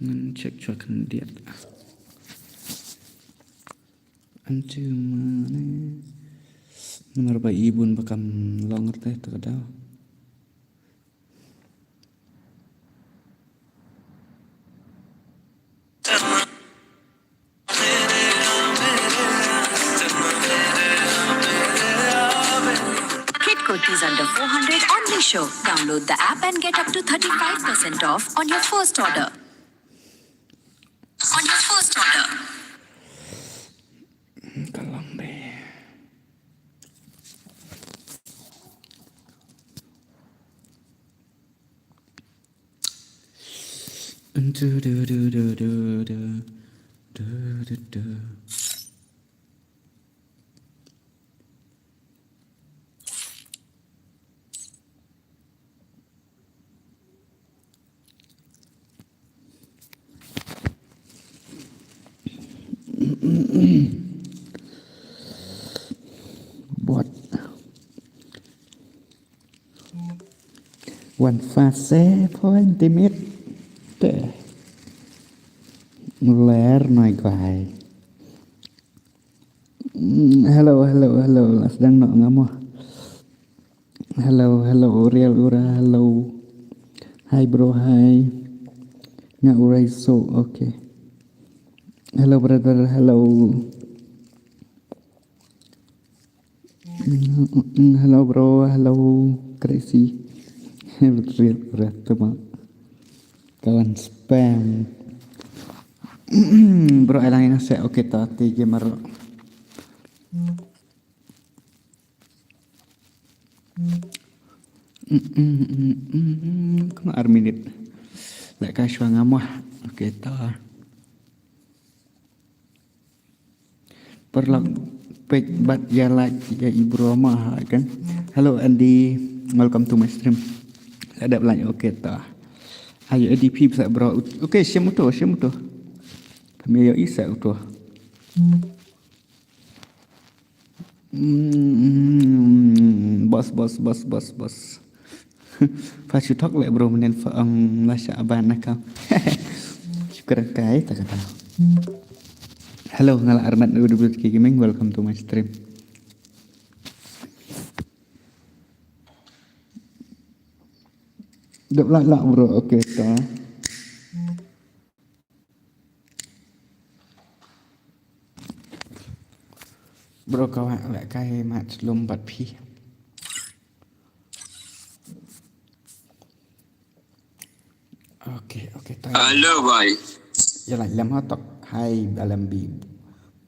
Ngecek cuakan dia. Ancu mana? Nomor bayi ibun bakam longer teh terkadang. Kurtis under 400 on Meesho. Download the app and get up to 35% off on your first order. Kalong deh. Buat one fase point timit teh ler nói quài. Hello sedang nak ngamo. Hello real ura hello. Hi bro hi. Nga urai so okay. Hello brother hello. Hello bro hello crazy. Real ura teman. Kawan spam. Bro elangin saya oke tati gamer. Kena minit. Lek kasih ngamah. Oke ta. Perlak page bat ya like ya ibu Roma kan. Hello Andy, welcome to my stream. Ada belanja oke ta. Ayo EDP bisa bro. Oke, siapa tu? Kami ayo isa tu. Bos. Fasu talk lek bro menen faang lasya aban nakam. Syukur kai tak kata. Hello ngala Arnat udah gaming, welcome to my stream. Dap lak bro, oke ta. Bro kawan lek kai mat lompat pi. Oke ta. Halo boy. Jalan lam hotok. Hai alam bi.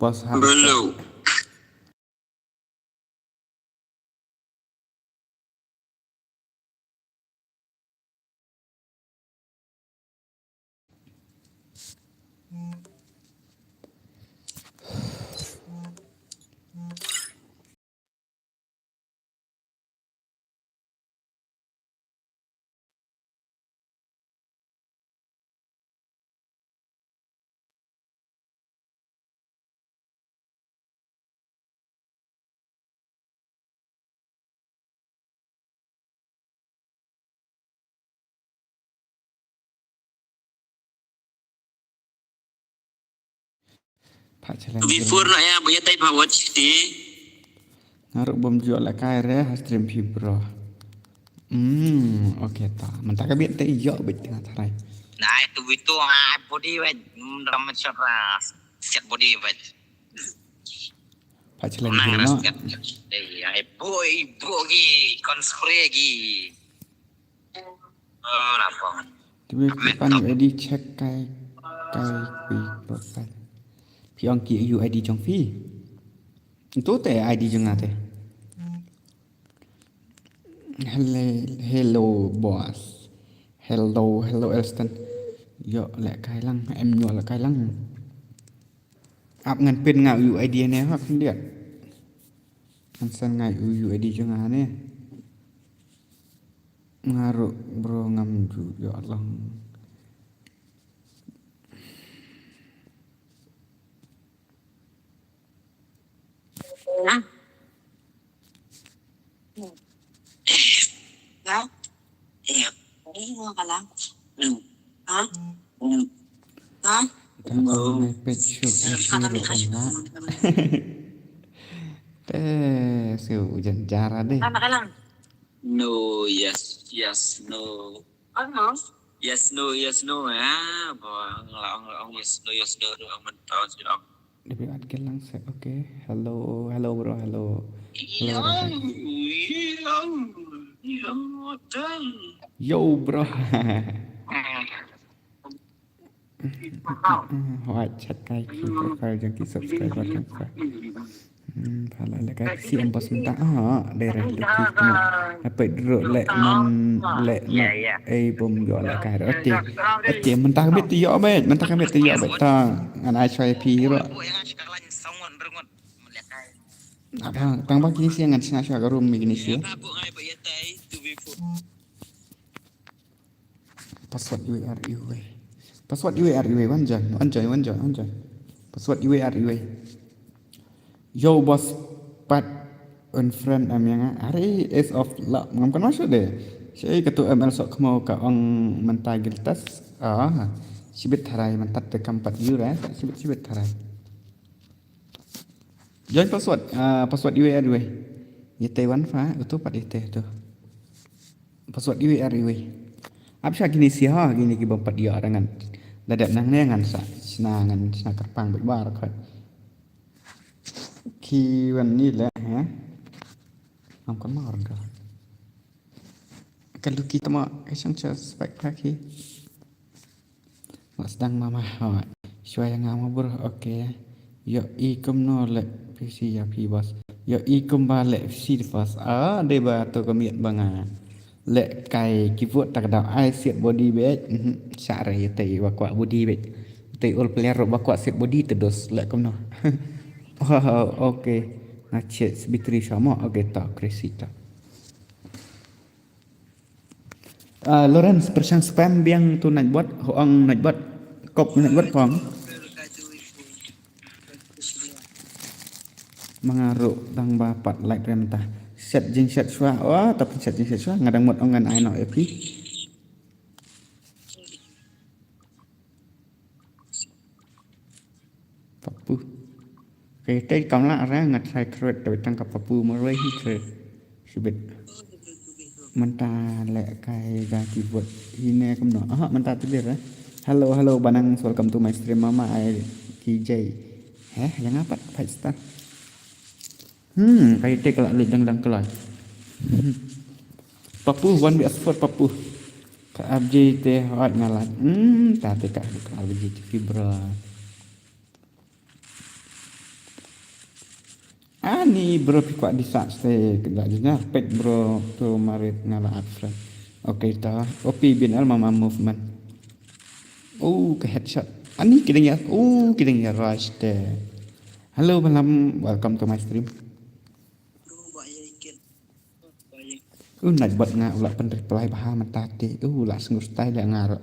Bos harus. Belum. Pak challenge. Before nak ya punya type watch di. Ngaruk bom jual lek kai re stream pi bro. Oke ta. Mentak kabit te iyo bit tengah tarai. Nah itu body wet ramat syaraf. Set body wet. Pak challenge Nang no. boy gi konspre gi. Oh napa. Tiba pan ID check kai pi profile. Pi ongki UID trong phi. Itu teh ID jeung teh. Hello boss. Hello Elston. Yo lek kai lang em nyo lek kai lang. Ap ngan pin ngau UID ne hak dia. Kan san ngai UID jeung ne. Ngaruk bro ngam ju ya Allah. mua cả lắm. Hả? Hả? Mai pet shop isi ro omla. Siu janjara deh. Tama ka lang. No, yes, yes, no. Ano? Yes, no, yes, no. Ông yes, no, rồi ông mình tahu sih ông. Lebih adil langsung. Oke. Halo, halo bro, halo. Halo Rafa. Yo bro. Hỏi chat cái khi profile yang ki subscribe button fa. Phala le ka si ambos minta daerah duki kena. Apa dro le man le ai bom yo la ka ro ti. Ti mentah bet yo bet, mentah bet yo bet ta an ai choi pi ro. Apa tang ba kini siang ngan sina sha ga room mi kini sia. Password URL. Password URL wanjan. Password URL. Yo bos pat on friend am yang hari is of la ngam kan masuk deh. Saya ketua ML sok mau ka ong mentagil tas. Sibit harai mentat te kampat yura, sibit harai. Join password URL. Yete wan fa itu pat ite tu. Password URL. Apa gini sih gini ki bompat dia dengan dadak nang nengan sa senangan kerpang berbar kan. Khiวันนี้แหละฮะI'm còn mỏi rồi kalau kita mau chẳng chờ spek lagi sedang mama hỏiช่วยงามbro oke yo ikum no le PC ya pi bos yo ikum ba le PC bos de ba to ko miet banga le kai ki vuot tak da ai siet body bet sa re te wa kwa body bet te all player ba kwa siet body terus le kom no oke ngacet sebitri sama oke tak kresita Lawrence persang spam biang tu nak buat hoang nak buat kop nak buat pom mengaruk tang bapat like rentah set jing set swa tapi set jing set swa ngadang mot ongan ai no epi papu cái còn lại ra ngặt sai trượt tới tăng cặp papu mà rồi hít trượt sibit menta lek kai ga keyboard ini kum no menta tidir halo banang welcome to my stream mama I KJ yang apa 5 star kai tek la lek dang kelai papu one be sport papu ka abj te hot ngalat ta te ka abj fibra Ani bro pikwa di saat stay kerjanya pet bro tu marit ngala friend. Oke ta. Opi bin al mama movement. Ke headshot. Ani kidangnya. Kidangnya rush deh. Halo malam, welcome to my stream. Nak buat ngak ulah pen reply bahasa mentati. Ulah sengur style yang ngarok.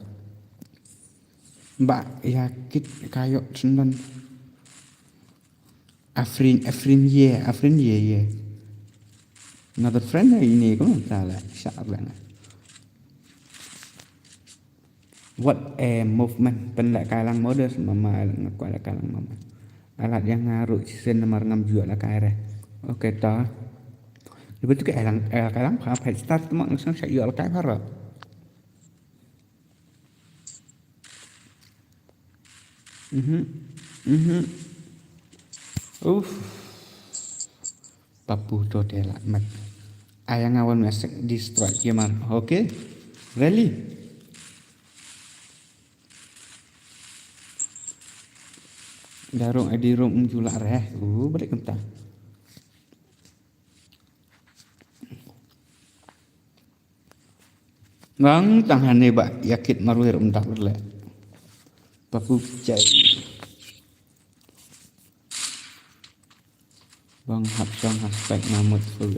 Mbak yakit kayok sendan. Afrin ye. Another friend ini kau salah syarlah. What a movement penlak kalang modus mama ngaku kalang mama. Alat yang ngaruh season nomor 6 juga lah kare. Oke ta. Lepas tu ke kalang apa start mak langsung saya jual kai para. Papu to delak mat. Ayang awan masuk destroy gimana? Oke. Really? Darung di room julak reh. Balik entah. Bang tangan ni bak yakit maruir entah berlek. Papu cai. Bang hapsang hashtag namut full.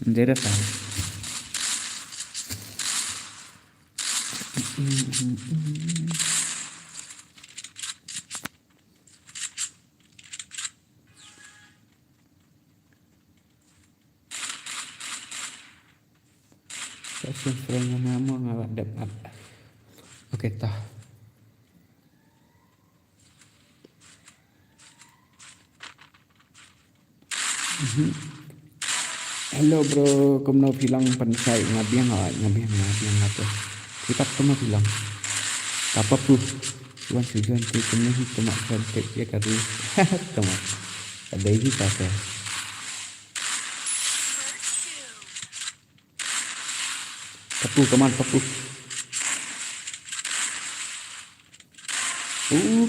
Jadi apa? Passion friend yang nama ngawak dapat. Okey tah. Hello bro, kau mau bilang pensai ngabiang apa? Kita cuma bilang apa pu? Tuan tujuan tu kena cuma cantik ya kali. Cuma ada ini kata. Papu keman papu.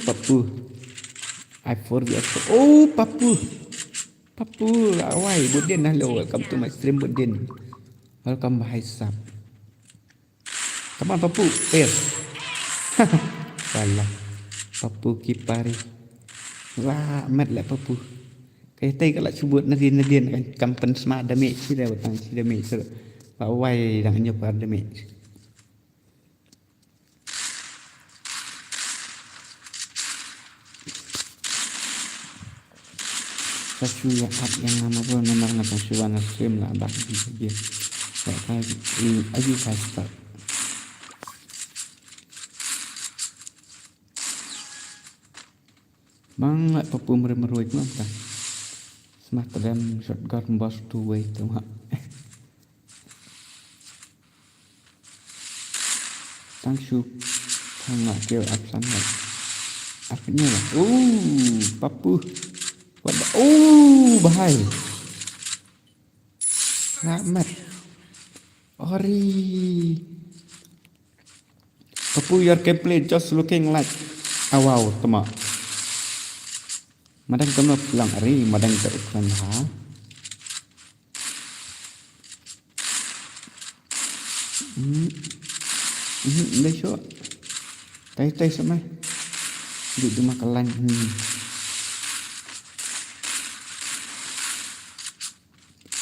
Papu. I forget. Papu. Papu awai Budin hello, welcome to my stream Budin. Welcome bahai sub. Come on Papu, salah. Papu kipari. Wah, mat lah Papu. Cái tay cái lại chú buat nadien kan kampen smart damage sih dah batang sih damage so awai dah nyoba damage. Sasu ya up yang nama pun nomor ngatong suwana stream lah bah dia. Saya ayu fast. Mang lại Papu meroi mantap. Smart dalam shotgun boss two way tu mak. Tangsu sangat kira up sangat. Apanya lah? Papu. Bahai. Selamat. Ori. Papu your gameplay just looking like wow, temak. Madang kamu pulang hari, madang tak ukuran ha. Besok, tay sama, di rumah kelan.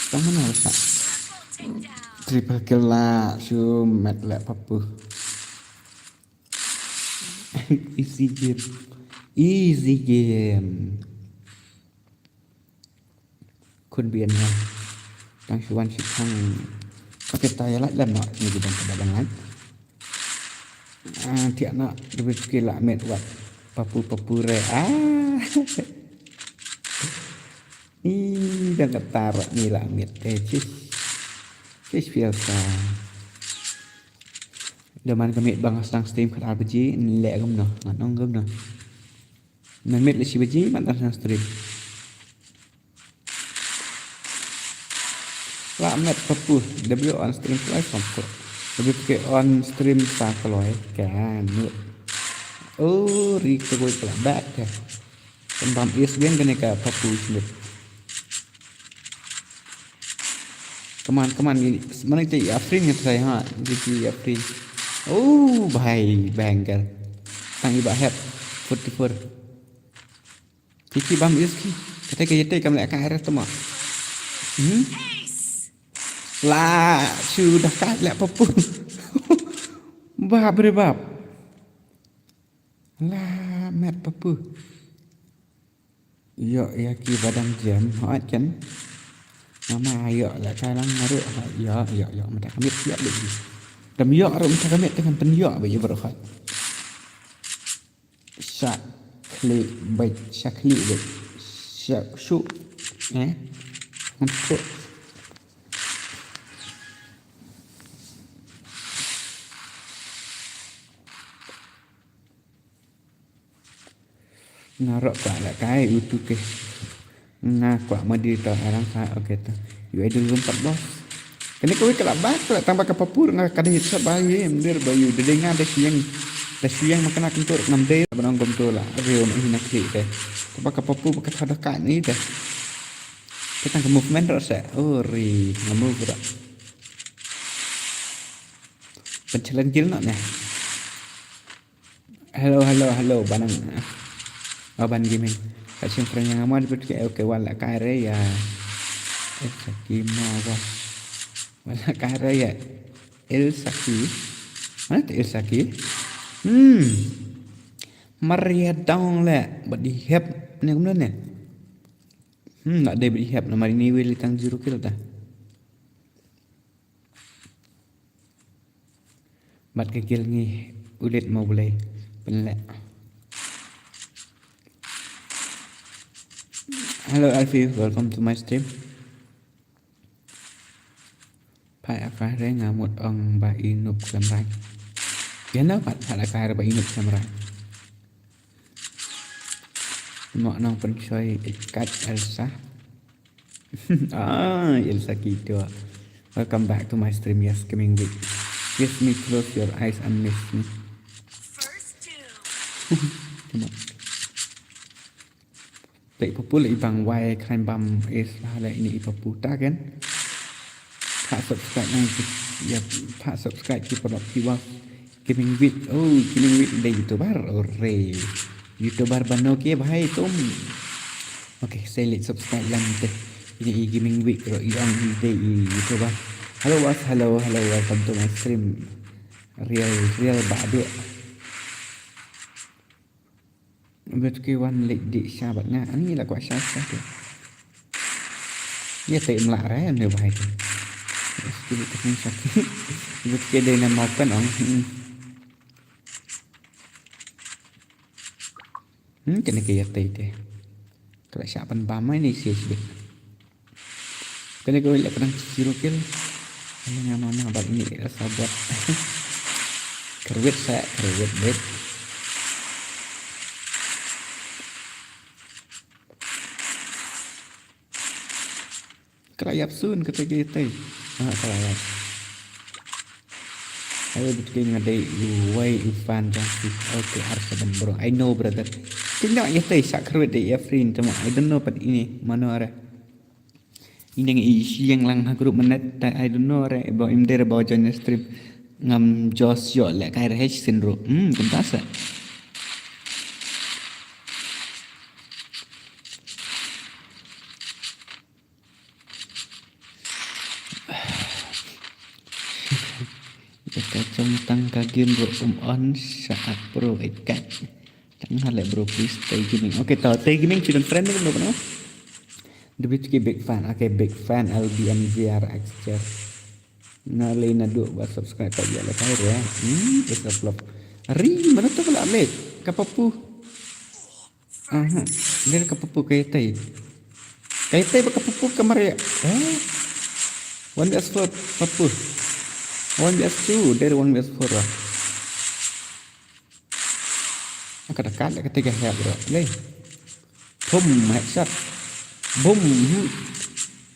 Tangan harus triple kill lah, mat lah Papu. Easy game. Kun bian lah. Tang suan si thang. Pakai tayar lah mak ni di bangsa badangan. Tiak nak lebih skill lah met buat Papu re. Dah ketar ni lah met. Cis biasa. Daman kami bang stang stream kat RPG nilai gam noh, nganong gam noh. Met lesi baji mantan stang stream. Lamet Papu W on stream live sampai W on stream sa kaloi kan Rico gue kelabat ya tembam isgen kene ka Papu smith keman ini mana itu Afrin yang saya ha jadi Afrin bahai bangkel tang iba head 44 kiki bam iski kata kaya kam lek ka RF tu mak lah sudah kalah Papu. Bab berbab. Lah mat Papu. Yo ya ki badang jam hot kan. Mama yo lah kalang ngaru yo mata kamit yo lagi. Dam yo ro mata kamit dengan pen yo bagi berhot. Shakli baik. Syuk. Untuk ngarok kwa la kai utu ke ngakwa madi to arang sa oke to yu idol lompat bos kene kowe kelabat lah tambah ke Papur ngak kada hit sabaye mendir bayu dedenga da siang makan akan tur 6 day banang gom tu lah rio nak hinak si teh tambah ke Papur pakai hadakan ni teh kita ke movement rasa ri ngamu gerak pencelan kill nak nah hello banang Aban gaming. Kasih friend yang aman dapat ke wala kare ya. Saki mawa. Wala kare ya. El Saki. Mana tu El Saki? Maria down le. Badi help ni kemudian ni. Nak ada badi help nama ni will tang 0 kill dah. Bat kegil ni ulit mau boleh penlek. Hello Alfie, welcome to my stream. Pai apa re ngamut ong ba inup samrai. Yana pat apa ba inup samrai. Mak nong pencoy ikat Elsa. Elsa gitu. Welcome back to my stream. Yes, coming week. Kiss me, close your eyes and miss me. Come on. Lệ papu lệ bang wai kran bam is lệ ini papu ta kan. Pak subscribe nang ya pak subscribe ki produk ki was giving with giving with de youtuber ore youtuber bano ke bhai tum. Okay, saya late subscribe lang teh. Ini giving with ro yang de youtuber. Hello was hello welcome to my stream. Real badu. Betul ke wan lek di sahabat nga ani lah kuat syasa tu. Ya tak melak raya ni bahai tu. Sekali tak sakit. Betul ke dia nak makan orang. Kena kaya tai deh. Kalau siapan bama ni sih. Kena kau lihat kadang sirukil. Ayah mama abang ini rasa buat. Kerwit bet. Kerayap sun kata kita. Kerayap. Ayo betul ngadai luai ufan jangsi. Okay, harus dan bro. I know brother. Tidak kita sak kerwit deh ya friend cuma. I don't know pad ini mana ada. Ini yang isi yang lang grup menet. I don't know ada. About im there about join stream ngam jos yo lek kayak H syndrome. Kentasa. Trong tăng kagin bro on saat pro ikat jangan like bro please stay gaming. Okay, tau stay gaming children friend ni kan no the big fan. Okay, big fan LBMZRX chair na lay na do ba subscribe pa ya like ya is a flop ri mana tu pula late kapapu dia kapapu kaitai ba kapapu kamar ya one as for papu 1vs2 dari 1vs4 lah. Dekat ketiga ya bro. Leh. Boom headshot. Boom.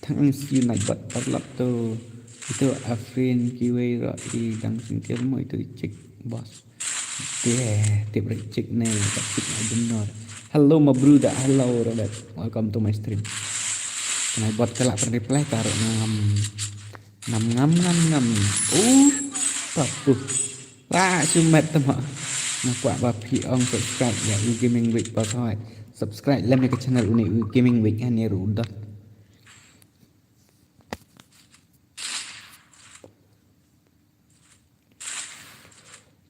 Thằng siêu này bật lắm tu. Itu Afrin kiwi rồi đi đăng singkir mo itu cek boss. Tip cek nih, cek benar. Hello my brother, hello Robert. Welcome to my stream. Nah buat kelak reply taruh ngam. Papu. Sumet tama. Nak buat bapi ong subscribe ya gaming week pa thôi. Subscribe lên cái channel uni gaming week anh eru dot.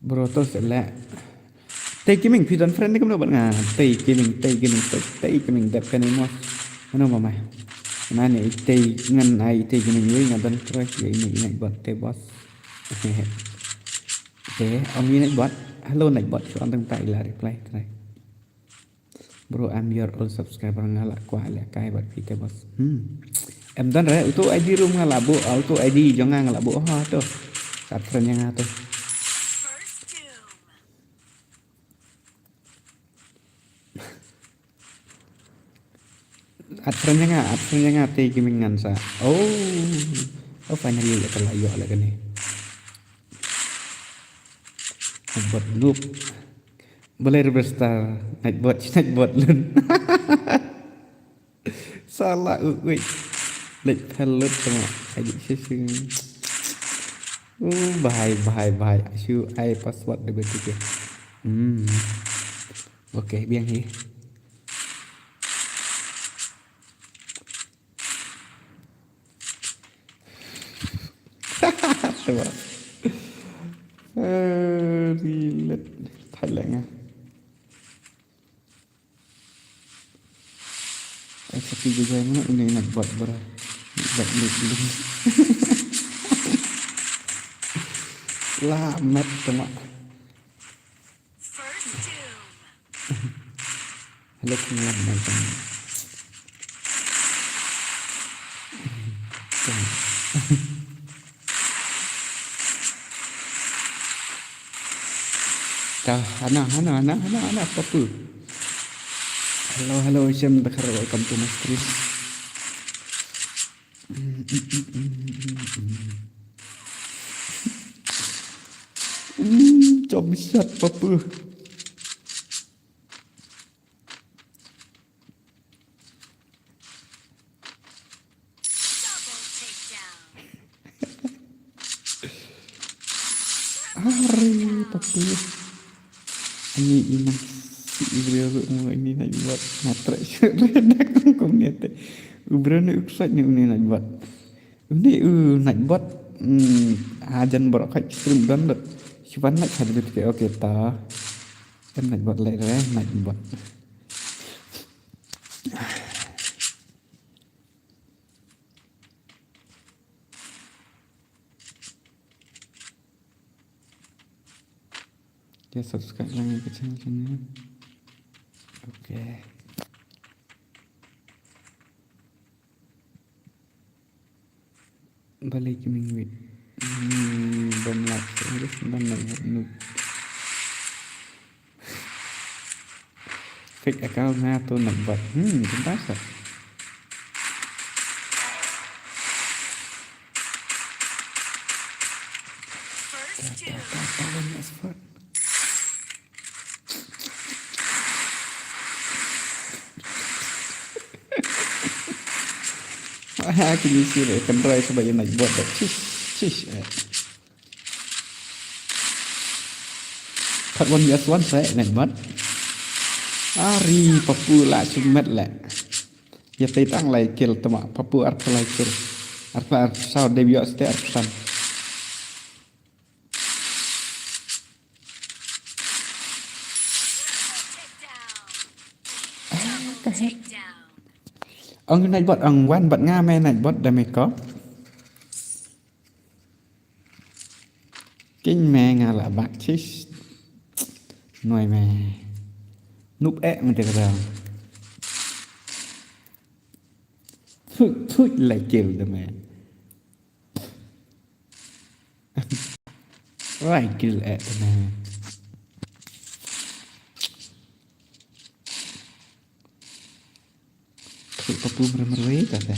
Bro tôi sẽ lại tay gaming phi friend ni kamu buat ngah tay gaming đẹp cái này mana mama. Mana tay ngan ai tay gaming week ngadan terus ya ini buat tay boss. Okay, ông ini buat hello naik buat soal tentang ilah reply try. Bro, I'm your old subscriber ngalak kuat lek kai buat kita bos. Em dan re itu ID room ngalak bu, itu ID jangan ngalak bu ha tu. Kat friend yang tu. At friend yang ti kimingan sa. Oh finally ya terlayu lagi ni. Buat noob boleh berstar naik buat lun salah wait let hello sama adik sesing bahai asyik ai password dia betul okay biang ni coba relate Thailand tapi juga ini nak buat Selamat teman. First doom. Halo kenalan macam. Dah, ana apa tu? Hello, Syam Bakar, welcome to my stream. Job shot apa? Double takedown. Hari apa? Ini inang si Ibrio mo ini nak buat natre redak kong niate. Ubra na uksat ni ini nak buat. Ini nak buat ajan berokat stream download. Siapa nak hadir ke oke ta. Kan nak buat lain nak buat. Dia subscribe lagi ke channel ni. Okay. Balik ke minggu. Bom lap terus dan nak fake account na tu nak buat. Kenapa sah? First doom. Banyak spot. Aku misi deh, kendrai sebagai nak buat dah. Cish. Part 1 vs 1 saya nak buat. Ari papu lah cumat lah. Ya tang lai kill temak papu arpa lai kill. Arpa sao debut setiap arpan. Double takedown. Ông này bot ông quan bật nga mẹ này bot đây mày có. Kinh mẹ nga là bạc chứ. Nuôi mẹ. Núp ẹ mà được rồi. Thôi lại kêu đó mẹ. Lại kêu ẹ đó mẹ. Papu merah kata.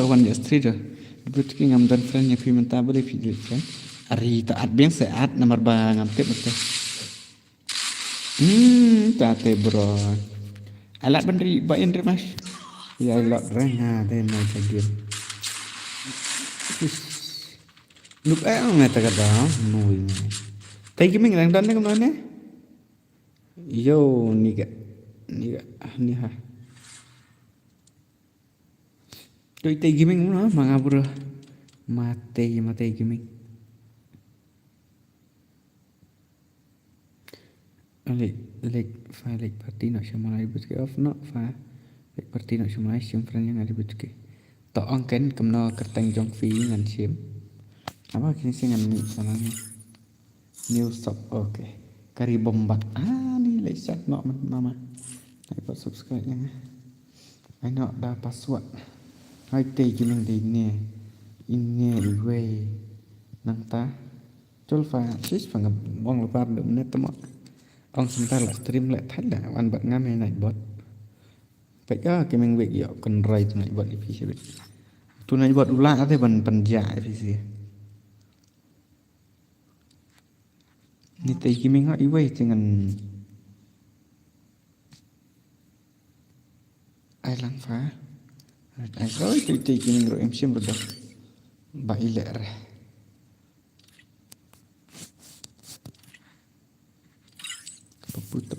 One year street. Berarti ngamdan friend yang film tak boleh video kan? Ari taat biang seat nomor bang ngamtip betul. Tate bro. Alat bendri bayin mas. Ya alat rena deh mau jadi. Look mata kata, nui. Tapi kimi ngang dan ni kemana? Yo niga niha. Tôi tay gaming nó mà bro. Mate gaming. Like party nak sama lagi betul off no fa. Like party nak sama lagi sim friend yang ada betul. To angken kemno kerteng jong fi ngan sim. Apa kini sih ngan ni salahnya. New stop okay. Kari bombat. Ni like chat no mama. Like subscribe yang. I know dah password. Hai tay gaming di ini way nang ta. Chol fa sis fa ngong lebar được net temo. Ông chúng ta là stream lại thách đã ăn bận ngắm hay này bot. Vậy cái mình việc dọ cần rầy tụi này bot đi phía bên. Tụi này bot ula thì bần giải phía gì. Như thế khi mình hỏi ý vậy thì ngần ai lăng phá. Ai rồi tụi khi mình rồi em xem được. Bảy lệ rồi. Puta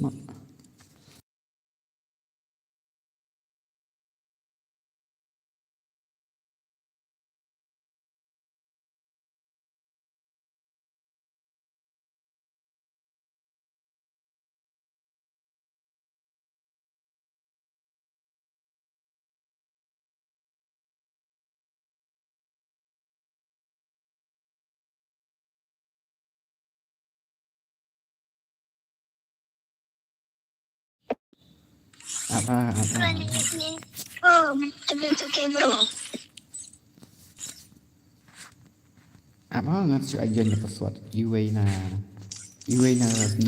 Apa? Apa ngat aja nya password iway na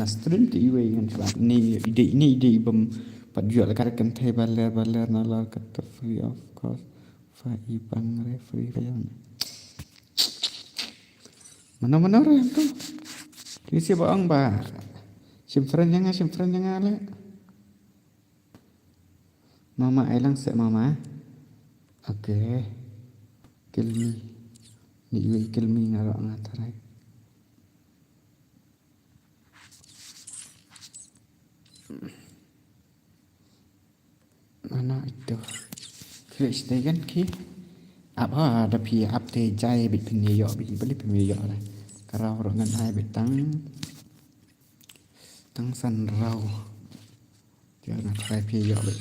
stream tu iway ngan sebab ni ide ibam pat jual kan teh baler nalar kata free of cost fa ibang referee kayan. Mana orang tu? Ini si bohong ba. Simfren jangan le. Mama ailang se mama. Okay. Kill me. Ni will kill me ngaro ngatarai. Mana itu? Kira stay kan ki? Apa ada pi update jai bit penyeyo bit beli penyeyo lah. Karau orang ai bit tang san rau. Jangan try penyeyo bit.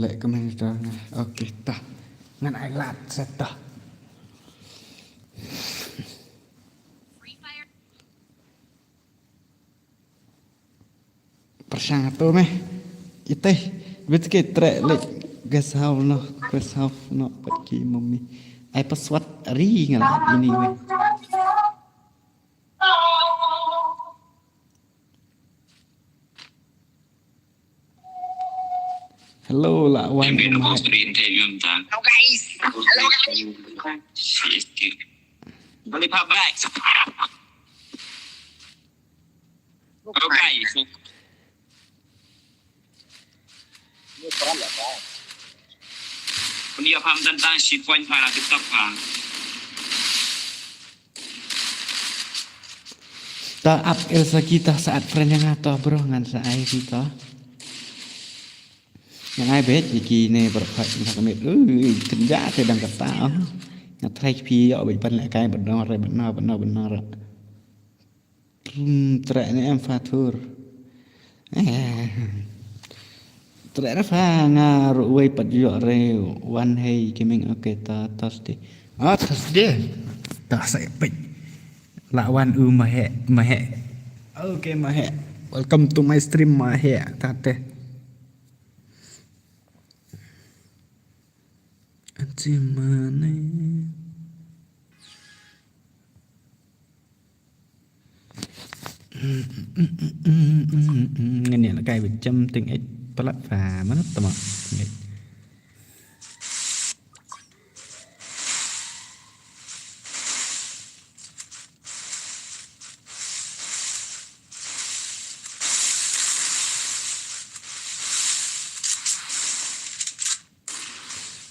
Lek komen dah. Okey tah. Ngan ai lat set dah. Persang tu meh. Iteh betul trek lek gasau no pergi mami. Ai password ri ngalah ini meh. Hello lah wan. Hello guys. Boleh pak baik. Hello guys. Dia faham tentang shitcoin para TikTok kan? Ta up Elsa kita saat friend yang atau bro ngan sa ai kita. Yang ai bet iki ne berfak nak met kerja te dang kata. Nak try pi au bet pan lại cái benar. Trek ni em fatur. Trek fa ngaru wei pat yo re one hey gaming okay ta Thursday. Thursday. Tak saya pek. Lawan mahe. Okay mahe. Welcome to my stream mahe. Tate. Anti mana? Nghe là cái bị châm tinh ít plat và mất tầm ạ.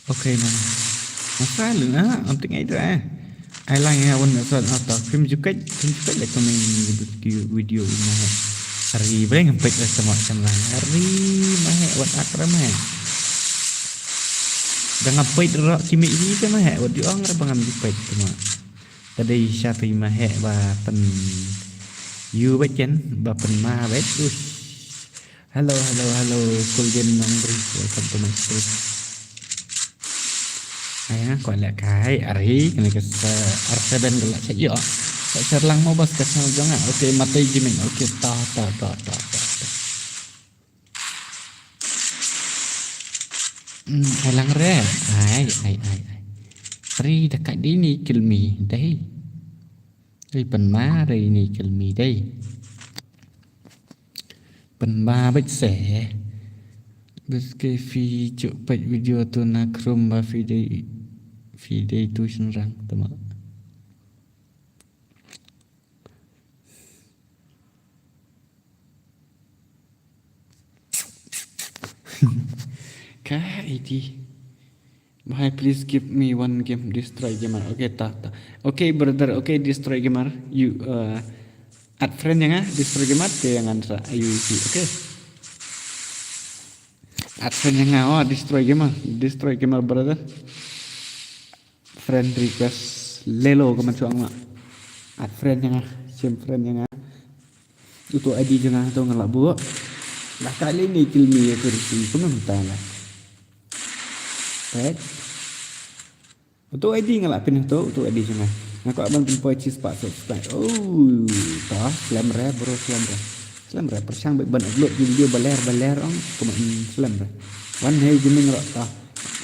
Ok nè. Nó phá lượng á, ông tinh ấy ra. Ai lang ya wan asal atau film juga like komen video mah. Hari boleh ngempet lah semua macam lah. Hari mah wan akram mah. Dah ngempet rak kimi ini tu mah. Wan diong ra bangam ngempet semua. Tadi syari mah ba pen you bacan ba pen ma bet. Hello Kulgen Nongri, welcome to my stream. Ayah kau lihat kai hari kena ke R7 gelak saja. Saya lang mau bas kesal jangan. Okey mati jimin. Okey ta. Lang re. Ai. Ri dekat ini kill me dai. Ri pen ma ri ni kill me dai. Pen ba bích sẻ. Bes ke fi cuk pet video tu nak rum ba video tu senrang temak. Kaiti. Bhai please give me one game destroy gamer. Okay ta. Okay brother, okay destroy gamer. You add friend yang destroy gamer ke yang ansa ayu isi. Okay. Add friend yang destroy gamer brother. Friend request lelo ke macam mak. Add friend yang sim friend yang itu ID jangan tu ngelak buat. Dah kali ni kill me aku risi pun entah lah. Baik. Untuk ID ngelak pin tu ID jangan. Aku abang jumpa cheese pak subscribe. Oh, dah slam rare bro slam rare. Slam ra persang ban upload video baler ong kuma slam ra. One hey gaming ra ta.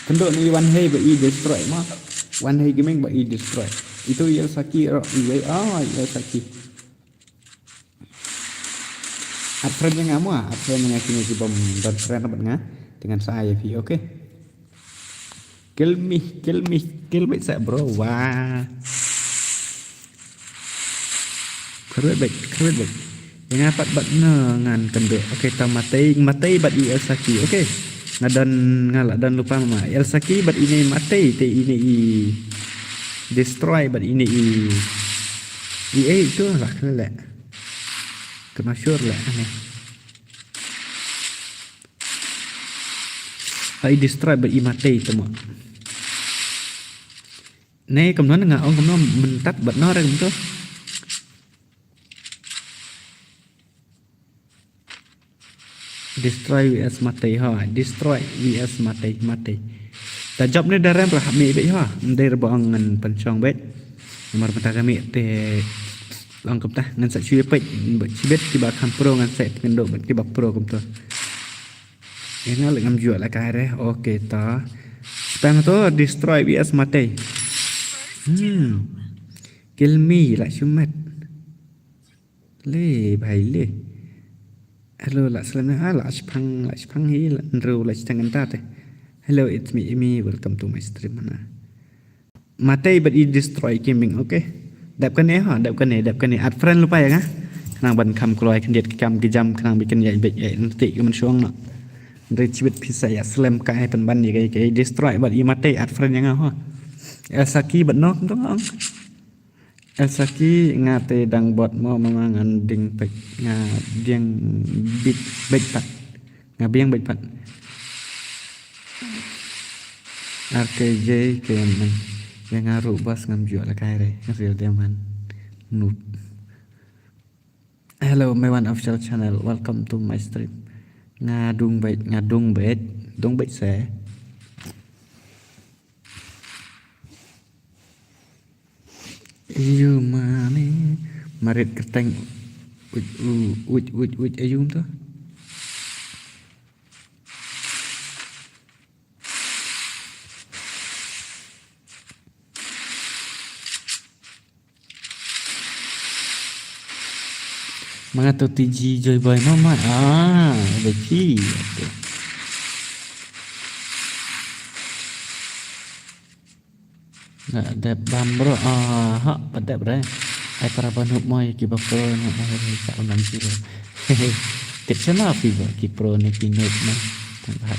Kendo ni one hey ba i destroy ma. One hey gaming ba i destroy. Itu Yelsaki ra Yelsaki. Friend yang kamu friend yang kini si bom dan friend apa dengan saya Vi, oke? Kill me saya bro. Wah. Keren baik. Yang apa bat ngan kendo. Oke, ta matay bat i Elsaki. Oke. Ngadan ngala dan lupa mama. Elsaki bat ini matay te ini i destroy bat ini i itu lah kena. Kena sure lah aneh. I destroy bat i matay temu. Này cầm nó ngạo cầm nó mình tắt bật nó ra cũng tốt. Destroy vs mati ha, destroy vs mati. Ta job ni dalam berhak mi bet ha, dari bangan pencong bet. Nomor mata kami te langkap tah ngan sak cuy pek bet tiba pro ngan set kendo bet tiba pro kum tu. Yang ngal ngam jual lah kai Okey ta. Spam tu destroy vs mati. Kill me lại shumet. Le bhai le. Hello, lại spang hi ru lại tangan tate. Hello, it's me Amy. Welcome to my stream mana. Matay but it destroy gaming, okay? Dap kan ni. Add friend lupa ya kan? Kenang ban kam keluar kendiat kam kejam kenang bikin ya bet ya nanti ke mensuang nak. Rich bit pisa ya slam kai pen ban ya kai destroy but i matay add friend yang ha. Elsaki but no kan Elsaki ngate dang bot mo mangan ding pek biang bit baik pat biang baik pat RKJ kemen yang ngaru bas ngam jual la kai re real diamond noob. Hello my one official channel, welcome to my stream. Ngadung baik dong baik saya. Iyo mane marit keteng uj ayum tu. Mga to TG Joy Boy mama. Beki. Ada bambro pada bre ai para banuk moi ki pro na ai sa unan siro tip sana fiba ki pro ne pinot na tang ha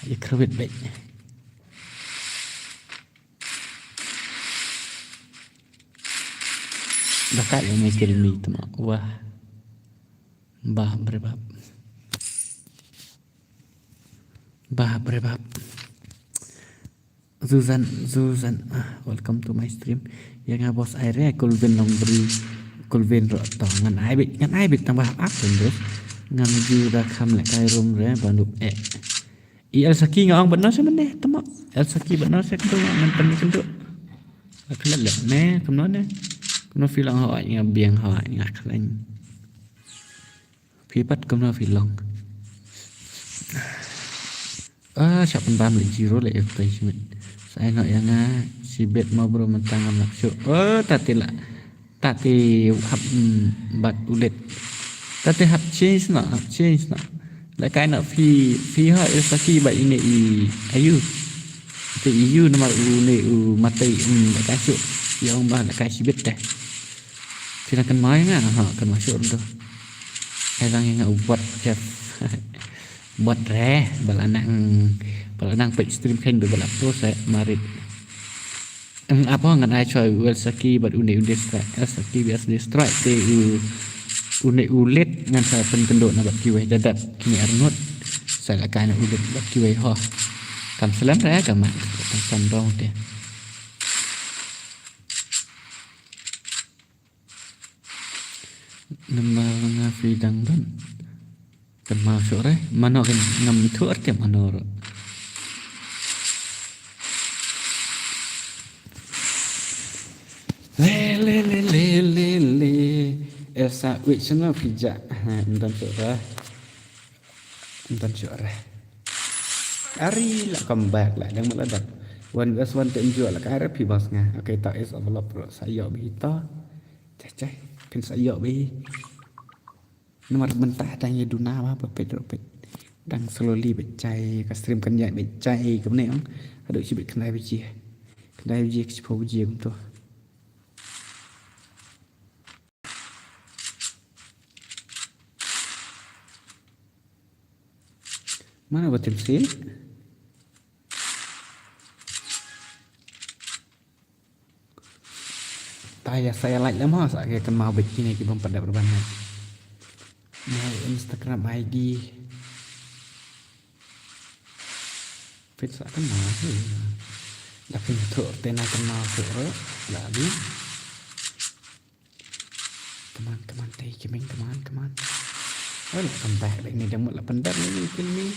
ikrawet baik bakat yang mikir mi tu wah bah berebab Zuzan, welcome to my stream. Yang bos airnya Kulvin long beri Kulvin roto ngan ai bit tambah apa terus ngan juga kam lek kai rum re banduk Elsaki ngong benar sih meneh temak Elsaki benar sih tu ngan pen kendo akhlak lek ne kemno ne kemno filang ho nya biang ho nya klan pipat kemno filang siap pembam lek zero lek engagement. Saya nak yang si bet mau bro mentang maksud. Tati hap bat ulet. Tati hap change nak. Like I nak fi ha Elsaki bat ini ayu. Te iu nama matai nak kasut. Yang bah nak kasih bet dah. Silakan main kan masuk tu. Orang yang buat chef. Buat balanang pek stream kan bebalap tu saya marit apa ngan ai choi Elsaki but une strike Elsaki bias strike te une ulet ngan saya pen kendok na bat kiwai dadat kini arnut saya lakan ulet bat kiwai ho kam selam raya kamat tan dong dia nama ngafi dang don kan masuk mana kan ngam itu arti mana Le sa which sana pijak dan surah dan surah ari lah comeback lah dan meladak one vs one tem jual lah kara pi bos nga okay tak is Allah pro saya bita cah pin saya bi nomor mentah tanya duna apa pet đang slowly bị chạy cả stream cần nhạy bị chạy cái này không đợi chỉ bị cái này bị gì cái phố gì cũng thôi mana buat tim sih tanya saya like lắm ha saya akan mau bikin ini kita pada berbanyak mau Instagram ID Fit kan mau tapi itu tena kenal suara lagi teman-teman teh kiming teman-teman oh sampai ini dah mula pendar ni film ni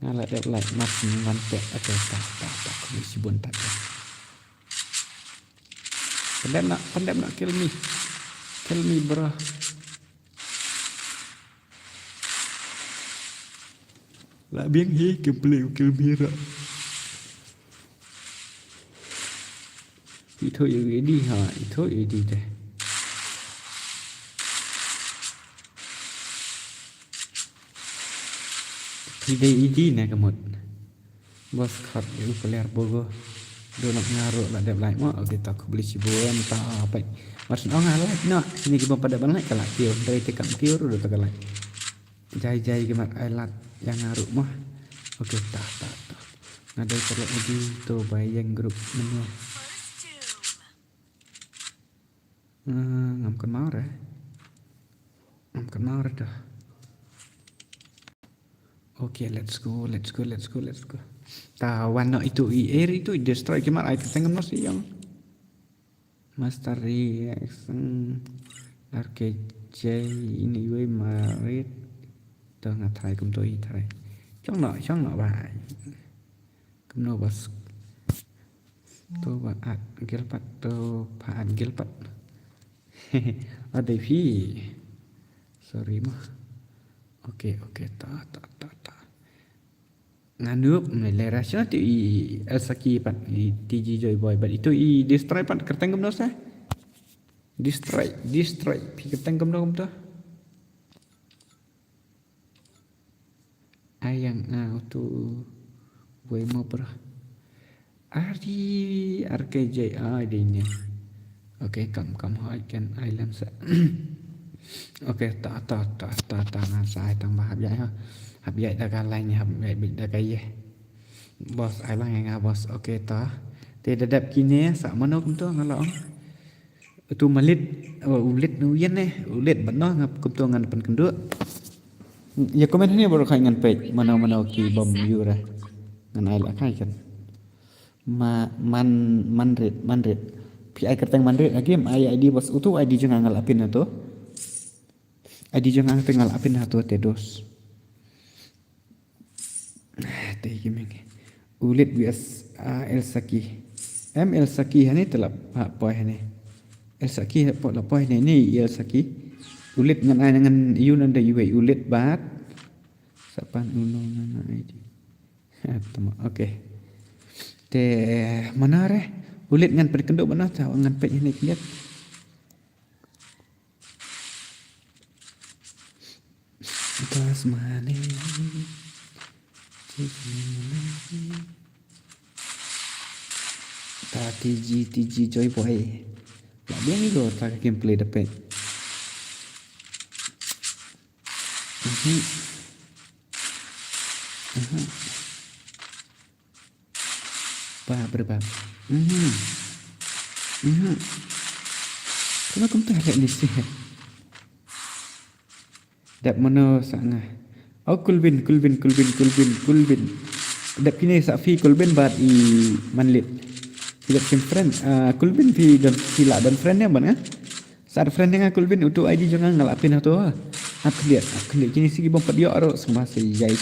ngalah dah like mas ngantek atau tak komisi bontat pendar nak kill me bro là biến hí kêu mira thì thôi ý đi hả thôi ý đi đây thì đây ý đi này cả một bos cut itu keluar bogo do nak ngaruh lah đẹp lại mau kita aku beli cibuan tak apa maksud orang like no sini kita pada banyak kalau kio dari tekan kio udah tak like jai ke mak alat yang ngaruh mah okey tak ngadai teruk lagi tu bayang grup menu ngam kan mau dah okey let's go tawan nak itu air itu destroy ke mak ai tengok nos yang master reaction RKJ ini we marit tao ngặt thầy cùng tôi thầy trong nọ bài cùng nọ bas tôi và ad gilpat tôi phá ad gilpat ada phi sorry mah ok ta ngàn nước này lẽ ra chứ thì Elsaki pat TG Joy Boy but itu destroy pat kerteng kumno sa destroy phi kerteng kumno kumto ayang tu gue mau perah ari RKJ adanya okay kam hai kan island sa okay ta ngan sai tang ba hab yai dah kalai hab yai big dah kai bos island nga bos okay ta te dadap kini sa mano kum tu ngalong tu malit ulit nuyen ulit bano ngap kum tu ngan pen kenduk ya komen ni baru kai ngan page mana ki bom view ra ngan ai la kai kan man red pi ai kerteng man red game ai ID bos utu ID jangan ngalapin tu ID jangan tinggal apin tu tedos teh gaming ulit bias Elsaki Elsaki hani telap poi hani Elsaki pot la poi ni Elsaki ulit dengan iu nanda yuwe ulit bat sapan ulungan ID okey te mana re ulit ngan perkenduk mana tahu ngan pet ni lihat tas mane ta TG Joy Boy lah dia ni go tak gameplay dapat berbab kenapa kamu tak ni sih dap mana sangat kulbin dap kini safi kulbin bat I manlit tidak sim friend kulbin pi dan sila dan friendnya mana saat friend dengan kulbin untuk ID jangan ngalapin tu aku lihat kini sih bom dia aro semua si jai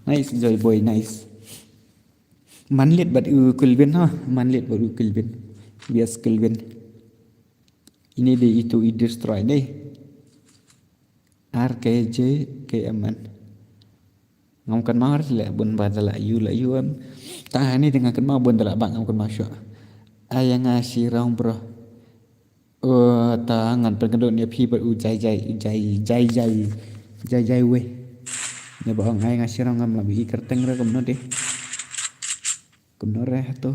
nice Joy Boy nice manlit bat kulbin ha manlit baru kulbin bias kulbin Ini dia itu destroy deh. RKJ KMN. Ngomkan mau harus lah bun badala you am. Tahan ni dengan kan mau bun dalak bang ngomkan masuk. Ayang ngasih rong bro. Tangan perkedut ni pi ber jai weh. Ni bang ayang ngasih rong ngam lebih kerteng ra kumno deh. Kumno reh tu.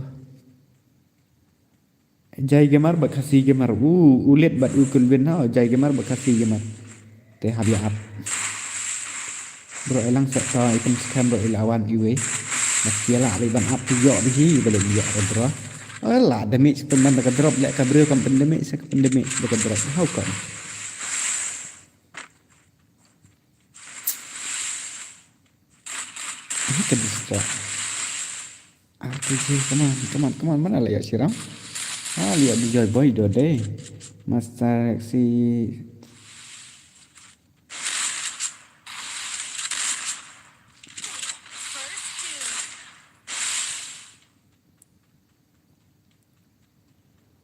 Jai gemar bakasi gemar. Ulit bat ukul binau jai gemar bakasi gemar. Teh habiat. Bro elang sektor ikan scam bro ilawan iwe. Masih lah liban up tu yo di belum yo bro. Lah damage pendan dekat drop lek kabel kan pandemic saya pandemic dekat drop. How come? Ini kan distrap. RPG come on mana lah ya siram? Lihat di Joy Boy do deh. Master si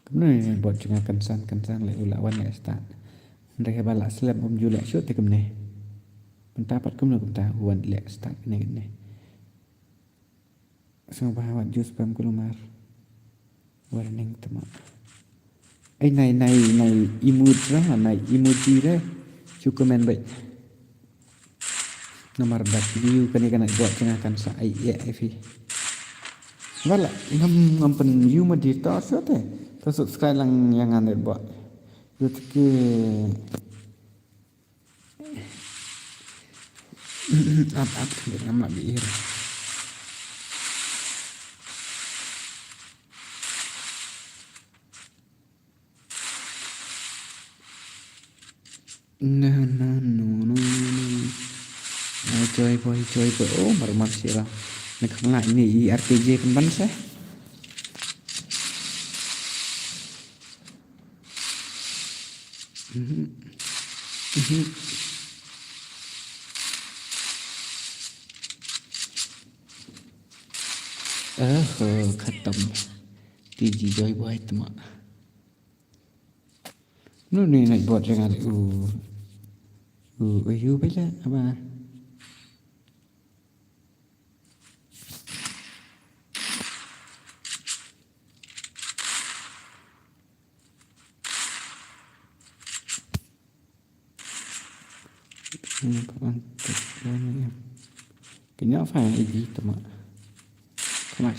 Kemudian buat juga kensan lek ulawan lek start. Mereka balak slap julek shoot te kemne. Pendapat kemne huan lek start kene. Semua bahawat jus pam kulumar. Warning temak. Nai emoji lah, nai emoji dah. Cukup main baik. Nomor dak view kena buat tengah kan sa IEF. Wala ngam you mah di tas teh. Subscribe lang yang anda buat. Jadi ke up dengan mak biir. No. Joy boy. Oh, marmar sila. Nak ini RPG kemban saya. Khatam. TG Joy Boy temak. Ni nak buat dengan you baiklah apa? Kena apa ID temak? Kemak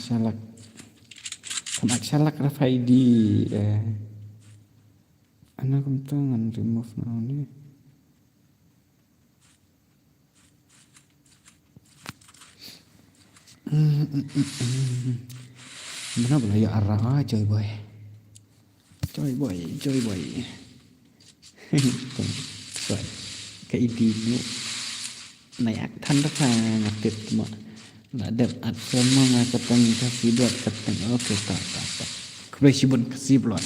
salak Rafa ID. Anak kentangan remove now ni. Mana boleh ya arah Joy Boy. Rồi cái ID nó naik tanda ngaktif mak nak dap at semua ngakatang kasih buat katang oke tak kemudian sibun kasih buat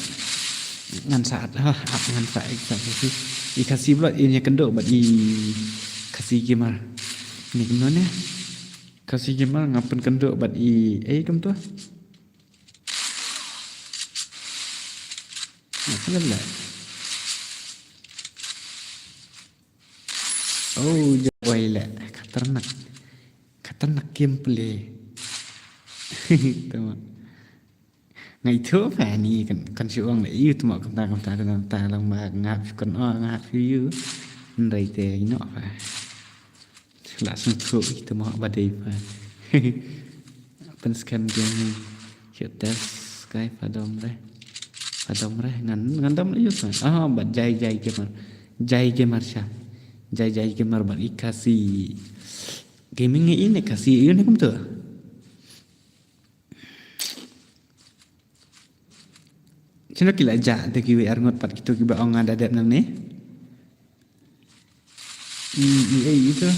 ngan saat ngan saat kasih kasih buat ini kendok buat kasih gimana ni kemudian kasih gimana ngapain kendok buat kamu tu nak lah. Oh, jawai lah. Katernak gameplay. Tama. Ngày trước phải ni kan siwang le yu tuma kan ta lang ma ngap kan ngap yu. Ndai te no fa. La sung thu tuma ba dei fa. Pen scam game hiện test cái padom re ngan dam yu fa. Ba jai gamer sha. Jai gamer bang ikasi gaming ini kasih ini kamu tu. Cina kila jah tu kiwi arngot pat kita kiba orang ada dap nang ni. Itu.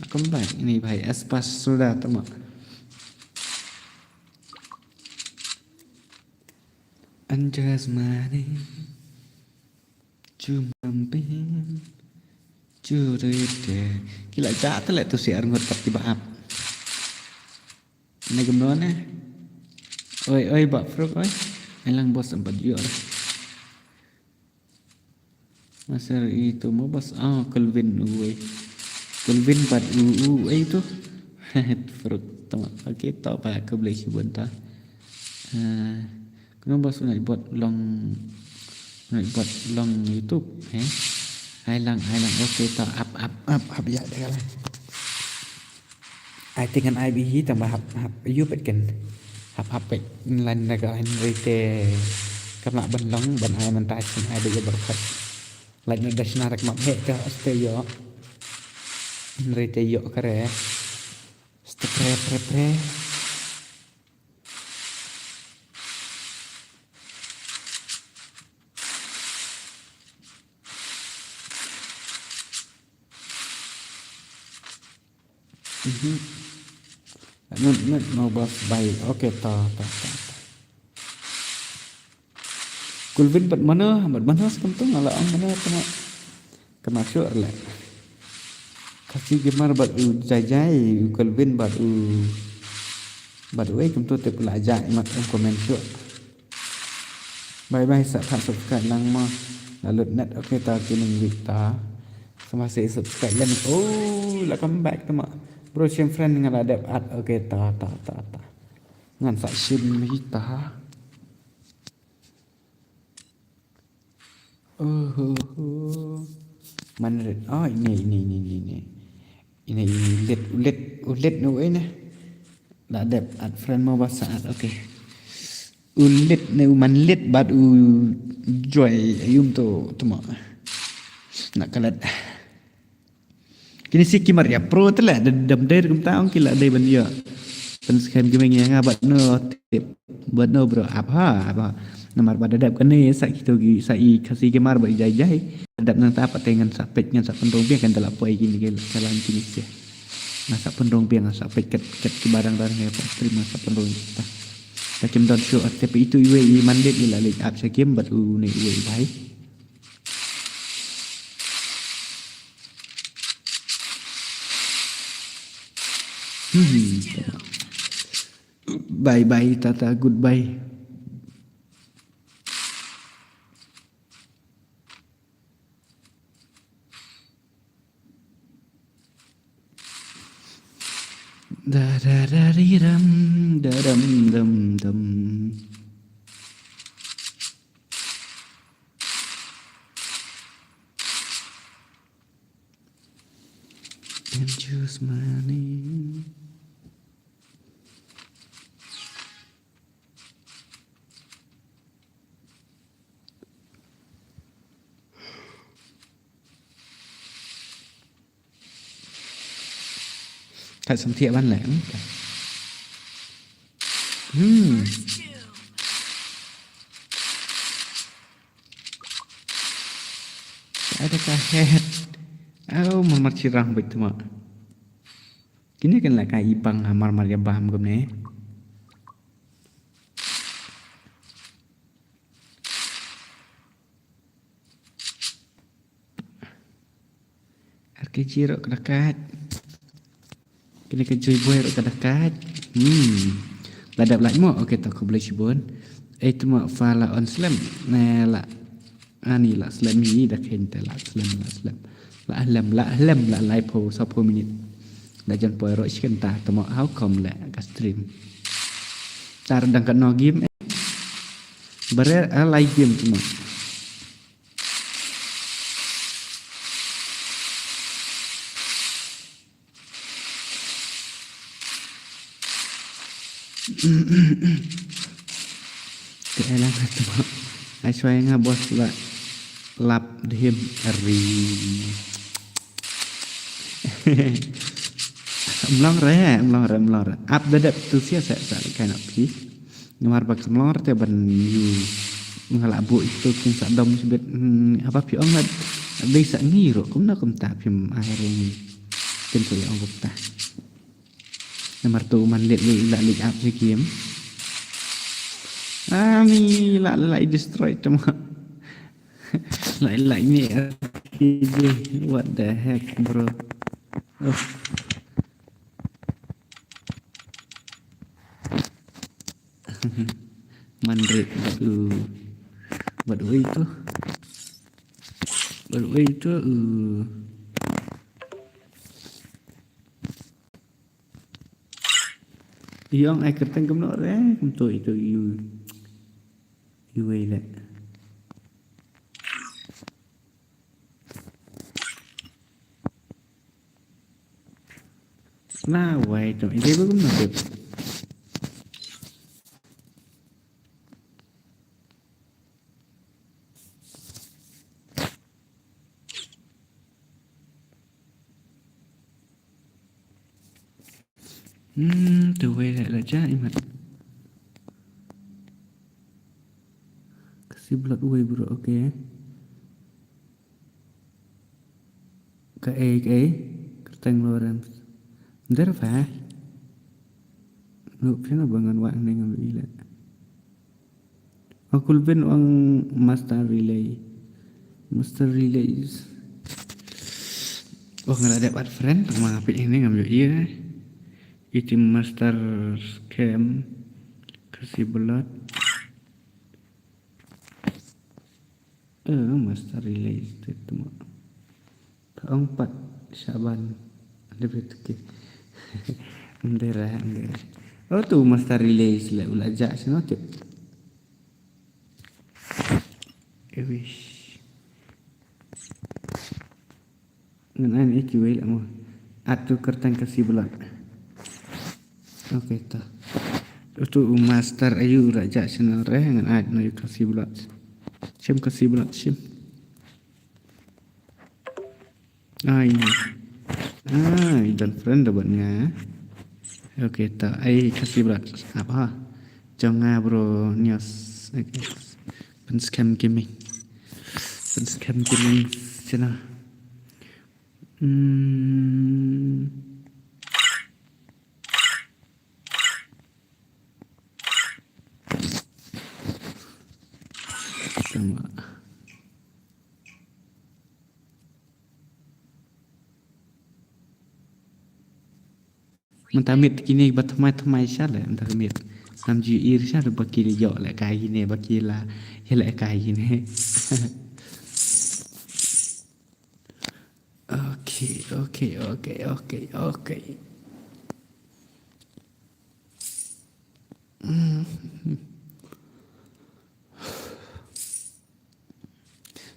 Nak kembali ini baik espas sudah temak. Anjas mani cumampin curite kila jatuh lah tu si arngot tapi baap Này cầm nó nè. Ơi bạc phước ơi. Anh lang bos sempat juga lah. Masa itu mau bos Kelvin uwe. Kelvin bat itu. Fruk teman. Okey tak apa aku boleh cuba entah. Kena bos nak buat long YouTube hai lang okey tak up ya dah lah. I think an IBE tambah hap YouTube kan. Hap pek lan naga an rete kena ban long ban ai man tai sin ai de berkat. Lai na dashna rak map he ka ste yo. Rete yo kare. Ste pre. Nun mau bos baik. Okey ta. Kulvin bat mana sekentung ala ang mana kena syur lah. Kasih gemar bat jajai Kulvin bat kum tu te pula ajak mat komen syur. Bye subscribe lang ma lalut net. Okey ta kining kita semasa subscribe lan welcome back teman. Bro share friend dengan adab at. Okey ta ngan sak shin kita. Mana ini ulet nu ini dah adab at friend mau bahasa at. Okey ulet nu manlit bad joy ayum tu teman nak kalat. Kini si kimar ya pro tu lah dam der kum taong kila dai ban ya pen scam gimeng yang abat no tip buat no bro apa namar pada dap kene sak kita gi sai kasih kimar ba jai dap nang ta apa tengan sak pet ngan sak pendong piang kan dalam poi gini ke jalan kini sia na sak pendong piang sak pet ket barang-barang ya pak terima sak pendong ta takim don show tapi itu iwe mandet ila lek ap sakim bat ne iwe bai. Bye tata goodbye. Dam. And choose money. Thật sầm thiện ban lẻm. Ada kahet. Mamar cirang begitu mak. Kini kan lah kai ibang hamar Maria Baham gomne. Arke cirok dekat. Kini ke joy boy rok dekat. Ladap lak mo. Okey tak aku boleh cubun. Itu mak fala on slam. Nah la ani la slam ni dah kente la slam. La ahlam la live po 10 minit. Dah jan boy rok sekenta temo how come la ka stream. Tar dang kan no game. Bare live game cuma. Keelang tu mak. Ai suai nga bos la lap dim ri. Mlong re. Up dadap tu sia sa kind of pi. Ngamar bak mlong te ban yu ngalak bu itu kin sa dom sebet apa pi ongat. Bisa ngiro kum na kum ta pim akhir ini. Kin sule ong ta. Nomor tu man lihat up si game. Ni la destroy cuma. La ni what the heck bro. Mandret baru itu yang ai kerteng kem nok re kem tu itu you way le na way tu ide kem nok tu tu way le ja imat kasih blood way bro okay cái kerteng loram ndar fa lu pernah bangun wang dengan bila aku ben wang master relay oh nggak ada dapat friend sama apa ini ngambil iya itu master scam kasih blood master relay itu mah tahun 4 Syaban ada betul Mendera. Oh tu master relay sila ulajak sino tu. Wish. Ngan iki wae lah mo. Atu kertang kasih bulan. Okey ta. Tu master ayu rajak sino re ngan ad no kasih bulan. Sim kasih bulan sim. Ini. Dan friend dapatnya. Okey tak. Kasih berat. Apa? Jangan bro. Nias. Pen scam gaming. Cina. Sama. Mentamit kini bertemai-temai salah mentamit samju irsha baki yo la kai ni baki la hele kai ni. Okay.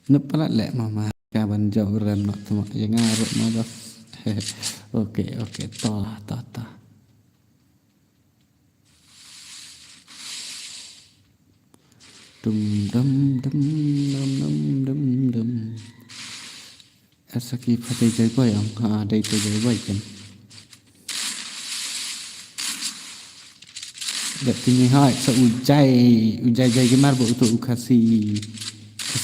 Nepala le mama kaban jauh ram nak tu yang ngarut mama. Okay, ta. Dum. Asaki pate jai boy ang dai tu jai boy kan. Dak tini hai sa ujai gemar bo tu kasih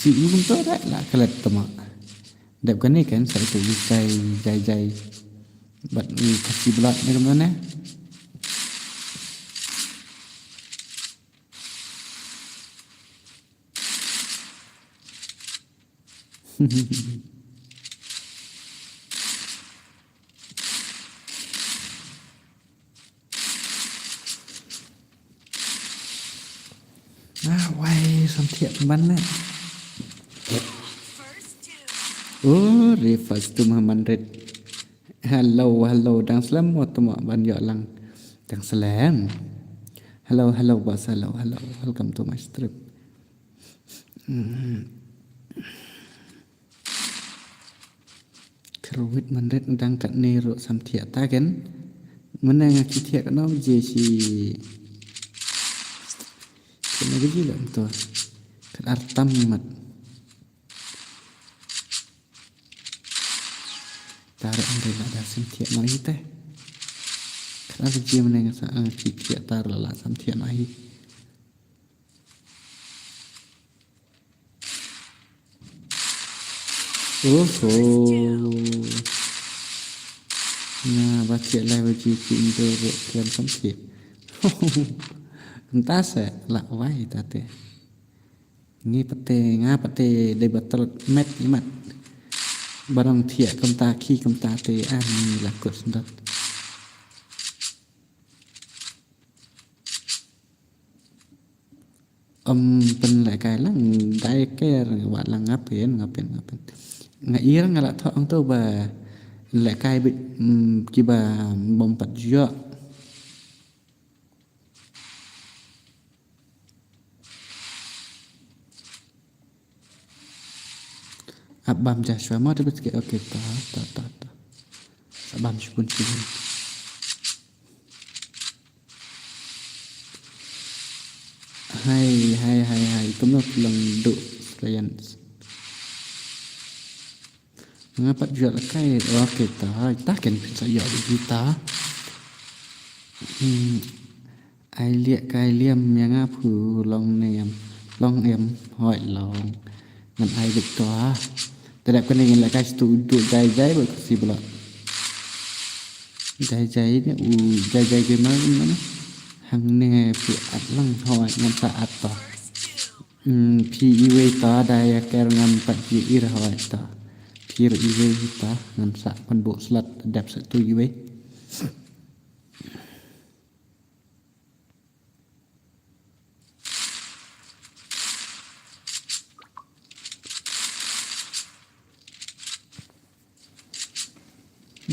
ibu tu dah lah kelat tama. Dak kan ni kan sa tu ujai bat kasih belat ni mana? Why sampai mana? Oh, refers to Muhammad Red. Hello, dang salam mo tuma banyak lang. Dang salam. Hello, boss. Hello. Welcome to my stream. Kerwit Mandret dang kat nero sampai ta kan? Mana yang kita kan nama jesi. Kena gila tu. Kat artam mat. Tarik anda ada sampai nahi teh. Kenapa dia menengah sang kita tarik lah sampai nahi. Nah, baca lah baju pintu kian sampai. Entah lah wai tate. Ni pete de batal met imat. Barang tiak kemta ki kemta te ani lakut sendat. pen lại cái là đại cái bạn là ngapain ngair ngalak thọ ông tau ba lại cái bị kiba bompat juga abam Joshua mau tapi sikit okey tak abam syukun hai kamu pulang duk sekalian mengapa jual kai okey tak kan saya kita ai liệt cái liam yang apu long em hỏi long ngân ai được toa tidak kena ingin lakai studio jai berkat si belak jai ni jai gimana hang ne pi atlang hỏi ngân ta atta pi iwe ta daya ker ngân pat pi ir hỏi ta pi iwe ta ngân sa pan bo slat dap satu iwe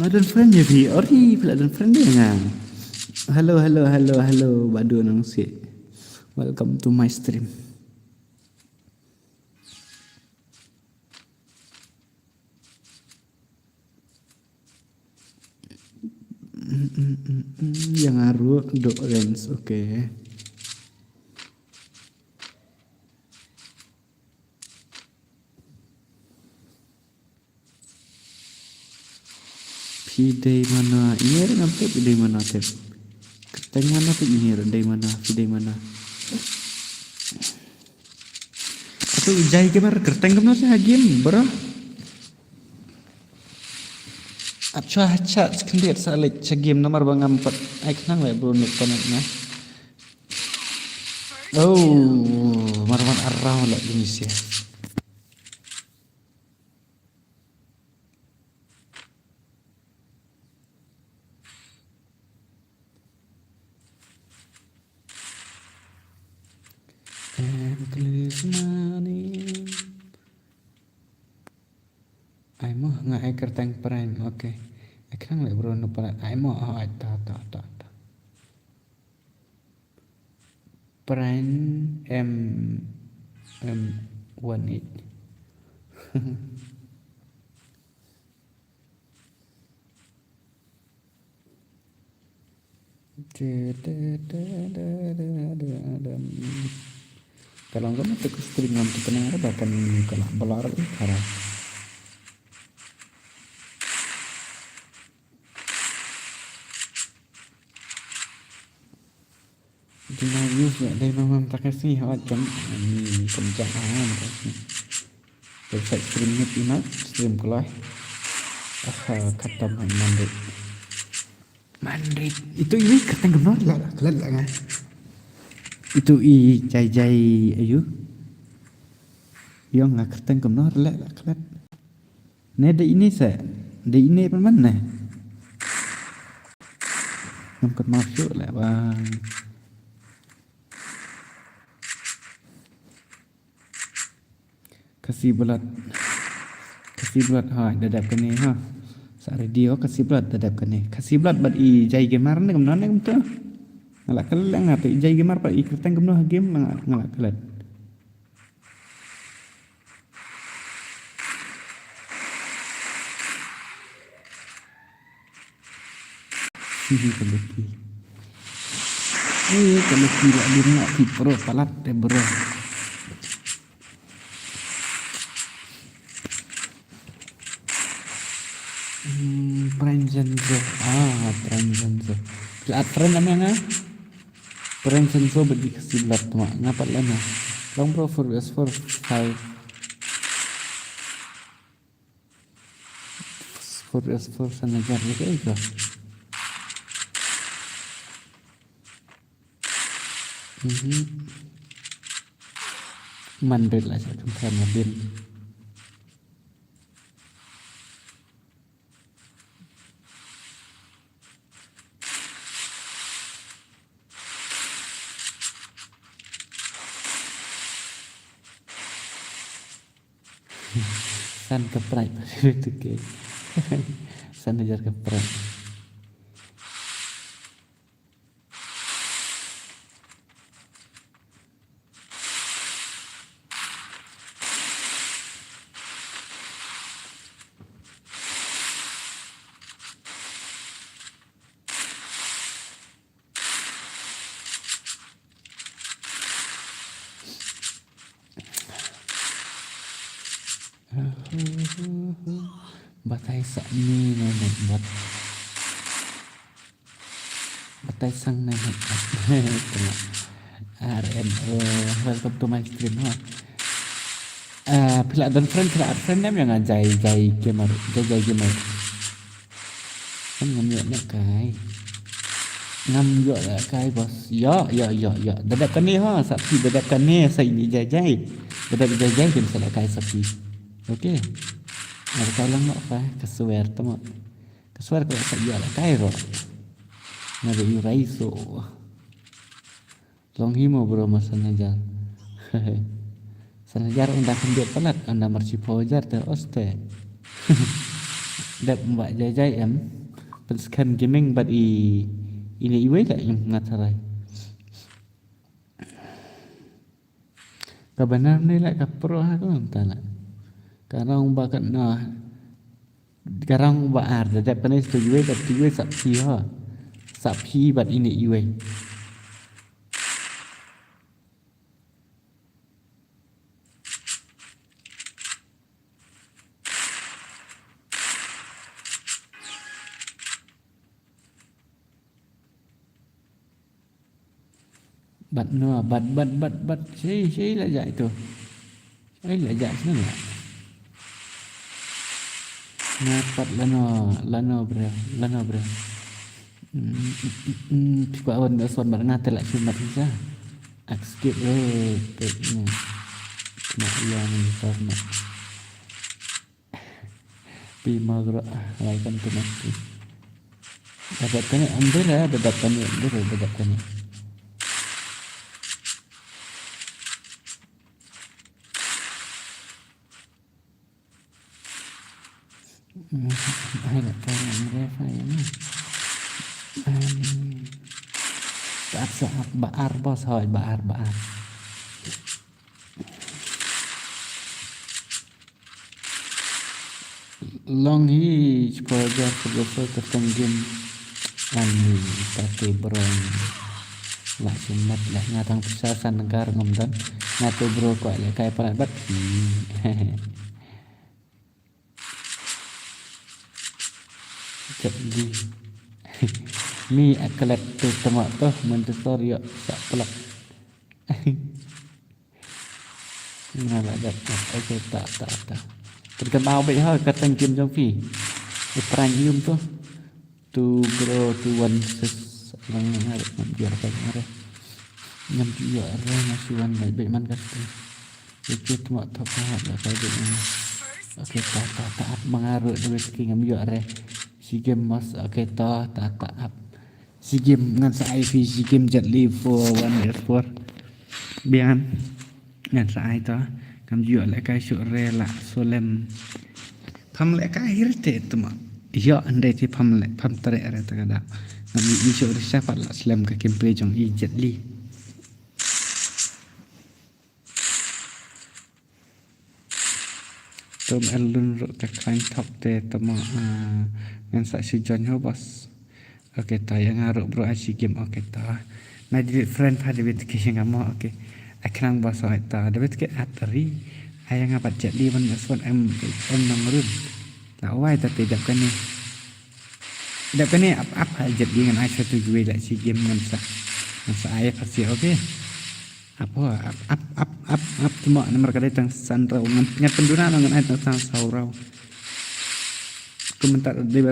Madan friend ya Vi, ori pula dan friend dia ngang. Hello, badu nang si. Welcome to my stream. Yang aru dok lens, okay. Pidai mana ini nampak pidai mana tep ketengah apa ini pidai mana atau jai kemar kerteng kemar sih game bro acah sekendir salik game nomor bang empat kenang lah bro nih panasnya marwan arah lah Indonesia ai mo nga ai kerteng perang okay ai kenang le bro no para ai mo ta perang m 18 kalau enggak mah tekus stream ngantuk kenang ada kan kalau belar cara Dinayus ya dari memang tak kasih macam ini kerjaan website stream ni ingat stream kelah kata Mandrit itu ini kerteng gemar lah kelat lah kan itu jai ayu yang nggak kerteng gemar lah kelat ne ini mana nampak masuk lah bang kasih belat ha dadap kene ha sa radio kasih belat dadap kene kasih belat bad jai gemar ni kemana ni betul ngalak kelang apa jai gemar pak kerteng gemar game ngalak kelat kalau tidak dia nak pro palat bro Prenzenzo tren namanya Prenzenzo bagi kesiblat mak ngapat lama long pro for S4 sana jar itu Mandrit lah saya kan mobil San keprai itu ke. San ajar keprai. Batai sak ni nenek buat batai sang nenek RNO welcome to my stream ha. Pila dan friend nem yang jai gamer kan ngambil nak kai ngam yo lah kai bos yo dadak kan ni ha sapi dadak kan ni sai ni jai dadak jai kan salah kai sapi okey ada kalang mak fa kesuwer tamo kesuwer ko sa iya lah kai ro na de raiso long himo bro masana jan sanajar unda kendio pelat anda marci pojar te oste dap mbak jai em penskan gaming but ini iwe tak yang ngatarai kabenar ni lah kapro ha ko tala karang bakat nah karang baar dapat panis tu iwe tak iwe sapi ha sapi but ini iwe bat no bat si lah jai tu lah jai sana lah napat lano bro Pak awan dah son bar ngate lah cuma bisa akskip peknya nak yang karena pi magro welcome to my stream dapatkan ambil lah dapatkan ai nak tanya mereka ini saat baar bos hoy baar long hi sekolah sebesar tertenggim ani tapi berong lah sumat lah ngatang pisasan negara ngomdan ngatu bro kok le kai parat bat jadi mi akalat tu tamak tu mentor ya tak pelak mana dapat okey tak terkenal baik ha katang game jong fi peran yum tu bro tu one ses lang hari biar baik hari nyam juga masih one baik man kat itu tamak tak faham lah kai okey tak mengarut duit ngam yo are si game mas okey tak si game ngan sa IV si game jet live for 1 bian ngan sa ai to kam ju lại kai su re la solem pham lại kai hirte tuma yo ande ti pham tare are ta kada ngam ni su re sa pat la slam ka game play jong i jet li tom alun ro ta kain top te tama ngan sa si jon ho bos okey ta yang aruk bro si game okey ta na di friend pada bit ke yang mau okey akan bos ta dapat ke atari ayang apa jet li ban son em nang run la wai ta te dap kan ni apa jet li ngan ai satu jual la si game ngan sa ai pasti okey apa cuma nomor kada tang sanrau ngan penduna ngan ai tang saurau komentar di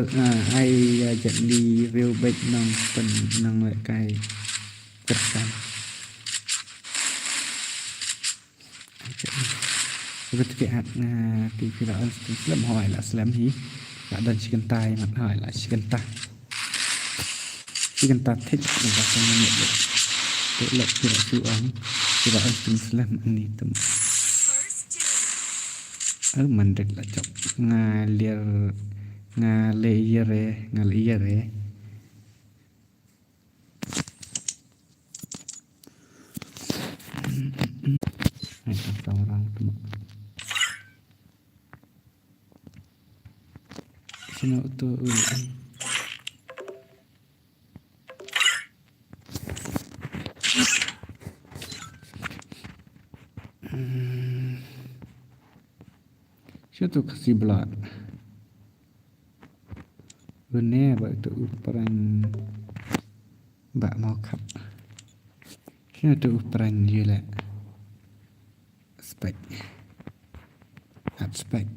ai jet li real baik nang kai tersan betul ke at ti firaan Islam hỏi là Islam hi đã đơn chicken tai mặt hỏi là chicken ta thích và không nhận được tự lập firaan Islam ini tem Mandek lah cok ngalir kata orang tu sini tu tu kasih belat benar buat tu peran bak mau kap sini tu peran je lah spek spek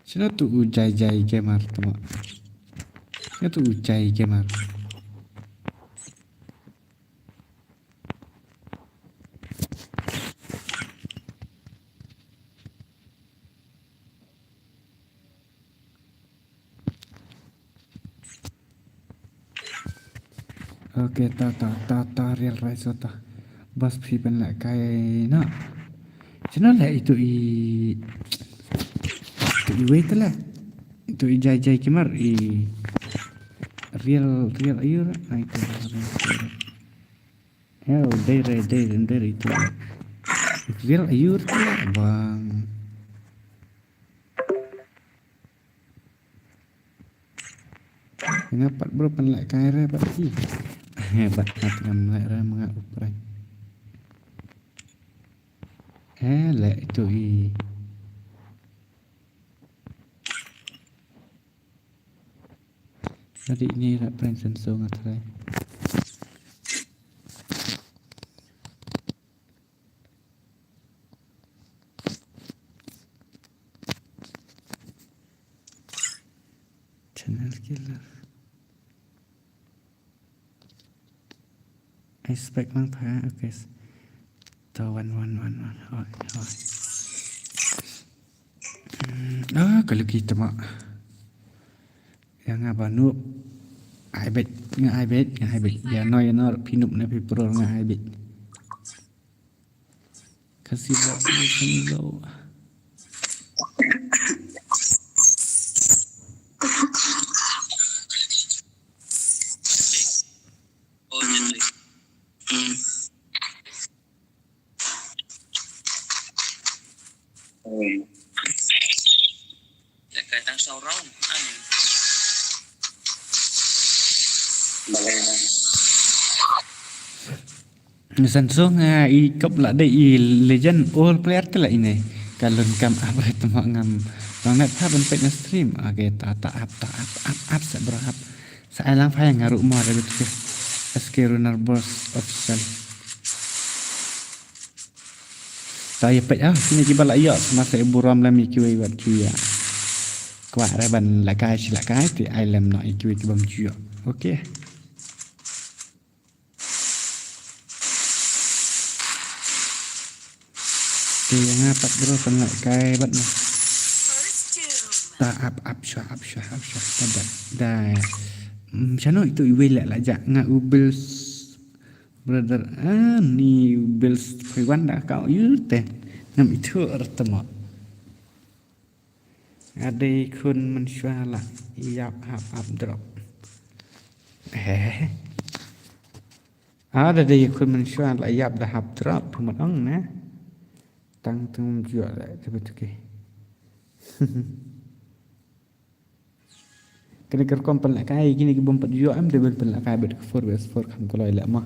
sini tu ujai gamer tu sini tu ujai gamer Okay, ta real rice ta. Bas phi pen lại cái nó. Chứ nó lại tụi wait lah. Tụi jai kimar real ayo nah itu. Oh, dari itu. Real ayo bang. Ngapa bro pen lại cái ra bắt gì? Hebat ngam lại ra mga upray. Lại tụi tadi ini ra pren senso ngatray. Channel killer. Expect mang phá okay. Tao 1 hỏi. Đó kalau kita mak yang apa nu ai bet ya no pinup na pipro nga ai bet kasih buat lo Oh jadi Dekat tang saurong ano Samsung i cấp lại đây i legend all player tu lah ini kalau kam apa itu ngam banget ha ben pet stream okay ta up seberapa saya lang fa yang ngaru mar gitu SK Runner Boss official saya pet sini kita lah ya masa ibu ram la mi kiwi wat kia kwa ra ban la kai ti ai lam no i kiwi bam kia okay yang apa bro pen lại cái bắt này ta up syah tabat dah chano itu iwe lại jak nga ubils brother ni ubils kaiwan dah kau yute nam itu artama ada kun mensyala yap up drop ada deh kun mensyala yap dah up drop pematang nah tăng thêm dựa lại cho bên kia cái này con pen lại cái gini cái bom pen dựa em để bên pen lại cái bên 4vs4 không có lời lại mà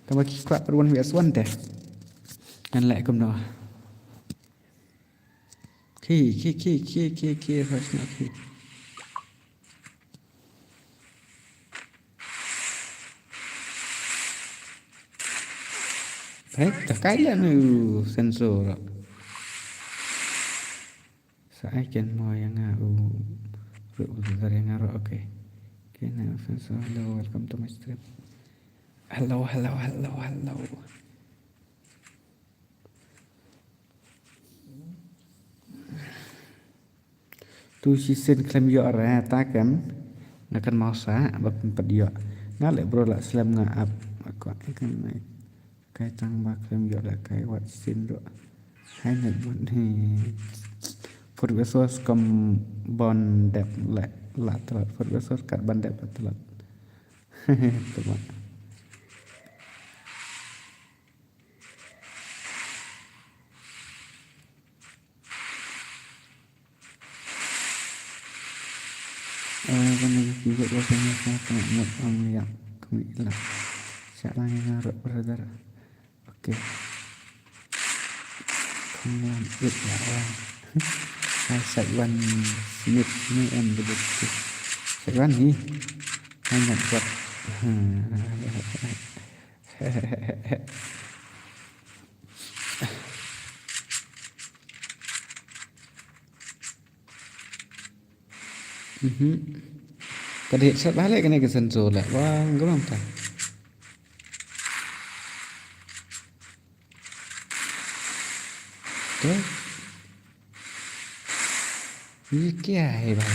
các bạn quạt per 1vs1 deh kan lại kom đó ki harus nak ki tak kaya nu sensor saya kan mau yang yang okay now sensor hello welcome to my stream hello tu si sen klaim yo ra ta kan nak kan mau sa bab pedio na le bro la slam nga up có cái này cái tăng bạc thêm gọi là cái vật xin rồi hai nhận vẫn thì profesor cầm bon đẹp lại là telat profesor kat ban đẹp là telat telat cái này ví dụ như saya tengok một orang yang kami lah saya lagi ngarep brother oke kemudian it ya orang Sài Gòn Smith như em được Sài Gòn gì hai nhận vật cái điện sẽ bán lại cái này cái sensor rồi lại vâng có không ta đấy như kia hay vậy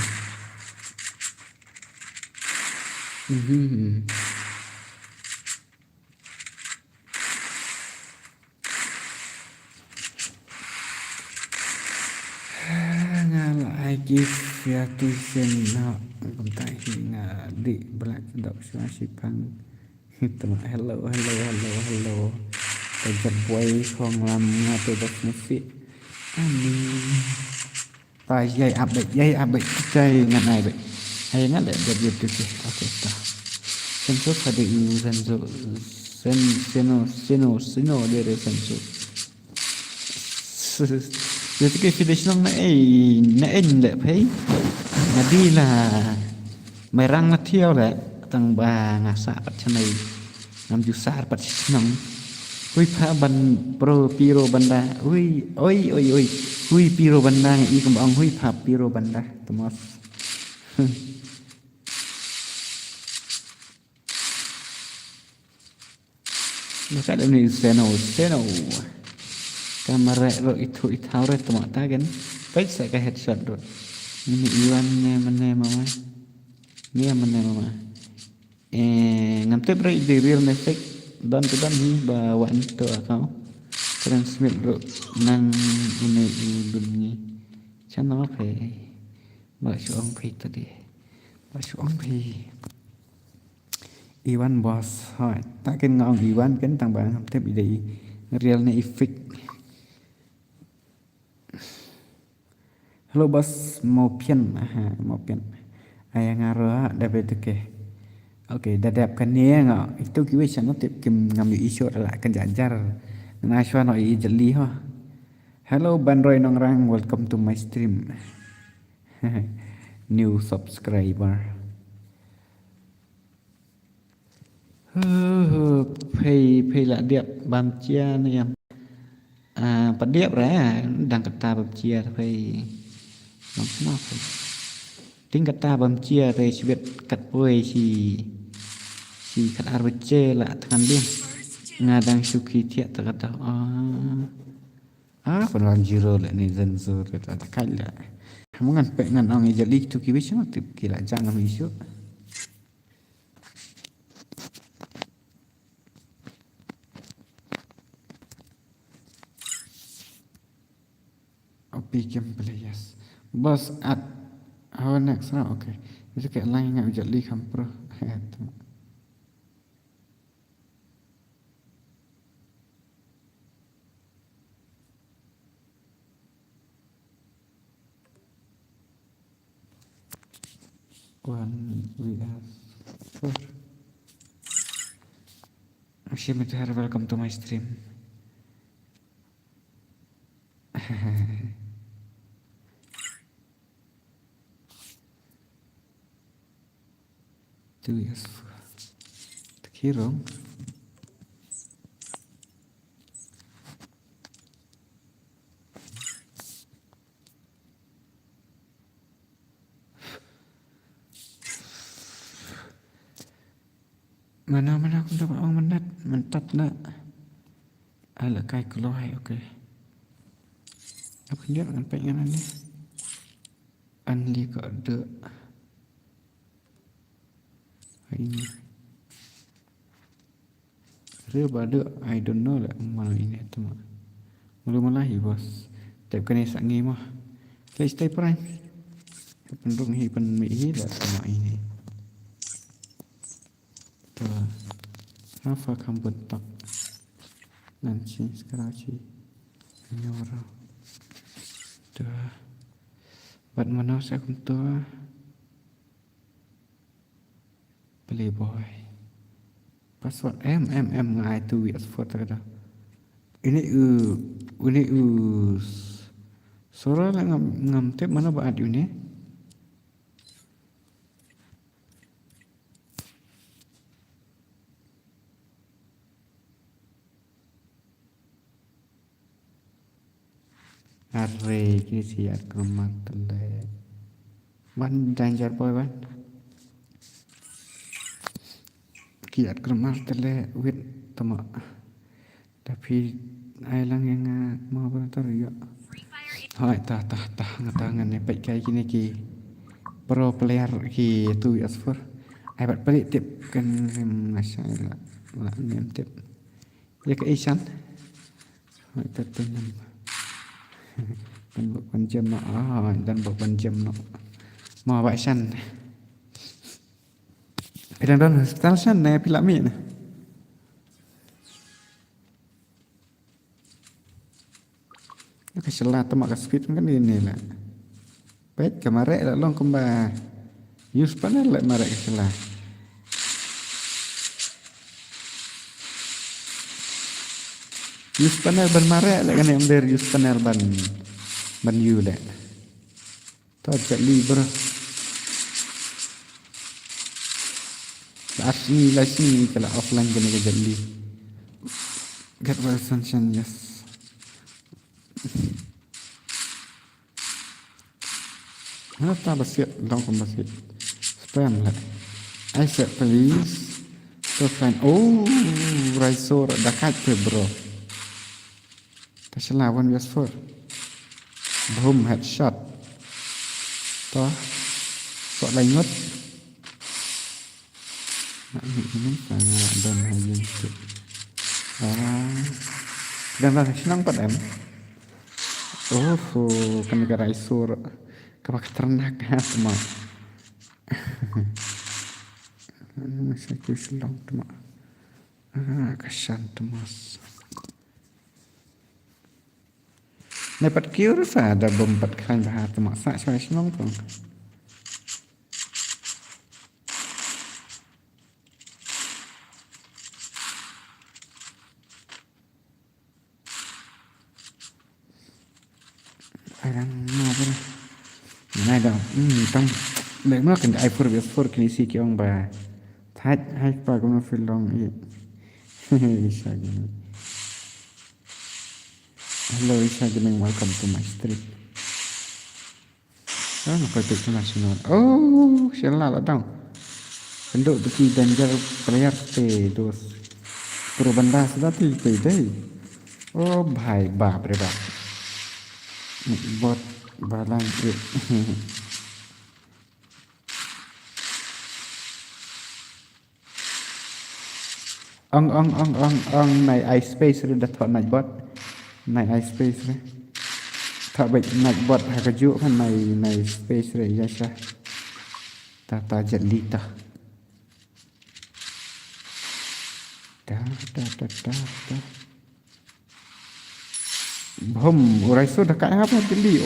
nga lại kia phía tôi xem nó còn tại hiện đi black đậu xóa xịp phăng tầm hello tôi chặt quay không làm nga tôi bật một phía tại dây áp bệnh chơi ngàn này vậy hay ngắt lại được việc được ok ta xem số phải được dần dần seno để được xem số jadi cái finish này lệ thấy mà đi là mày răng nó theo lại tầng bà ngã xạ bắt chân này làm chú xạ bắt chân nóng ui pha ban pro piro banda ui piro banda ngi kum ang hui pha piro banda temos nó cái này seno kamera rồi itu tháo rồi temo ta kan baik saya ke headshot rồi ini Iwan mana mama ni mana ngam tep rồi di real effect dan hi bawaan tu akau transmit ro nang ini dunia channel pe ba suang pe tadi ba suang pe Iwan boss hỏi ta cái ngon Iwan cái tăng bạn không tiếp đi real này effect hello boss mau pian ayah ngaruh dapat ke Oke, dadap kan ni ngak itu kiwe channel tip kim ngambil isu adalah akan jajar. Nashwa no i jeli ho. Hello Banroy Nongrang, welcome to my stream. New subscriber. Pay là đẹp ban chia này em. Ban đẹp ra đang kata ban chia pay. Nó kenapa? Ting kata ban chia pay sebut kat boy si kat arbace lah tangan dia ngadang suki tiak terkata penelan jiro lah ni zensur kata kala kamu kan pengen orang jadi tu kiwi cuma tip kira jangan isu Opi game players bos at how next now okay itu kayak lain nggak jadi kampro One we have four. Ashimithar, welcome to my stream. Two years. Hero. Mana aku dapat orang mentat nak. Alah kai keluar okey. Apa dia dengan pengen ni? Anli kau ada. Ini. Reba ada, I don't know lah mana ini tu mak. Mula-mulahi bos. Tak kena sangi mah. Let's stay prime. Pendung hi pen mi hi lah sama ini. Tu. Apa kamu bentak? Nanti sekarang sih. Ini orang. Tu. Buat mana saya kuntua? Playboy. Password M ngai tu as foto kada. Ini suara lah ngam tip mana baat ini? Arre kini siat kemat telek. Ban danger boy ban. Kiat kemat telek wit tama. Tapi ai lang yang mau bertar ya. Hai tah ngatangan ni baik kai kini ki pro player ki tu as4. Ai bat pelik tip kan masalah lah ni tip. Ya ke isan. Hai tertenam. Dan bukan jam nak dan bukan jam nak mau baik san. Pedang hospital san ni pilak mi ni. Keselah temak speed kan ini lah. Baik kemarek lah long kembang. Use panel lah marek keselah. Use panel ban marek lah kan yang dari use panel ban you lah. Tu ajak liber. Last ni kalau offline kena ajak li. Get well sunshine yes. Tak bersiap long bersiap spam lah. I said please to find Raisor dah kata bro. Tak salah 1vs4 boom headshot toh sok lanjut nak ini sangat dan hanya itu dan senang pada kena ke Raisor kepak ternak semua. Masih kusilang semua. Kasihan temas. Dapat kira ada bombat kan bahar temas. Saya senang tu. Ayang apa ni? Này đâu, trong để mà cần iPhone PS4 kini si kiong ba, hai pa ko na feel long isa gini. Hello isa gini, welcome to my street. Ano pa ito national? Siya lah tau. Penduk beki danger player te dos. Puro banda sudah ti pe dai. Bhai baap re baap. Bot balang it. Ang nai iSpace re dah thot nai bot. Nai iSpace re. Thot baik nai bot ha ka ju kan nai space re ya sha. Ta jet lita. Da. Bom, Raisor dah kat apa tadi?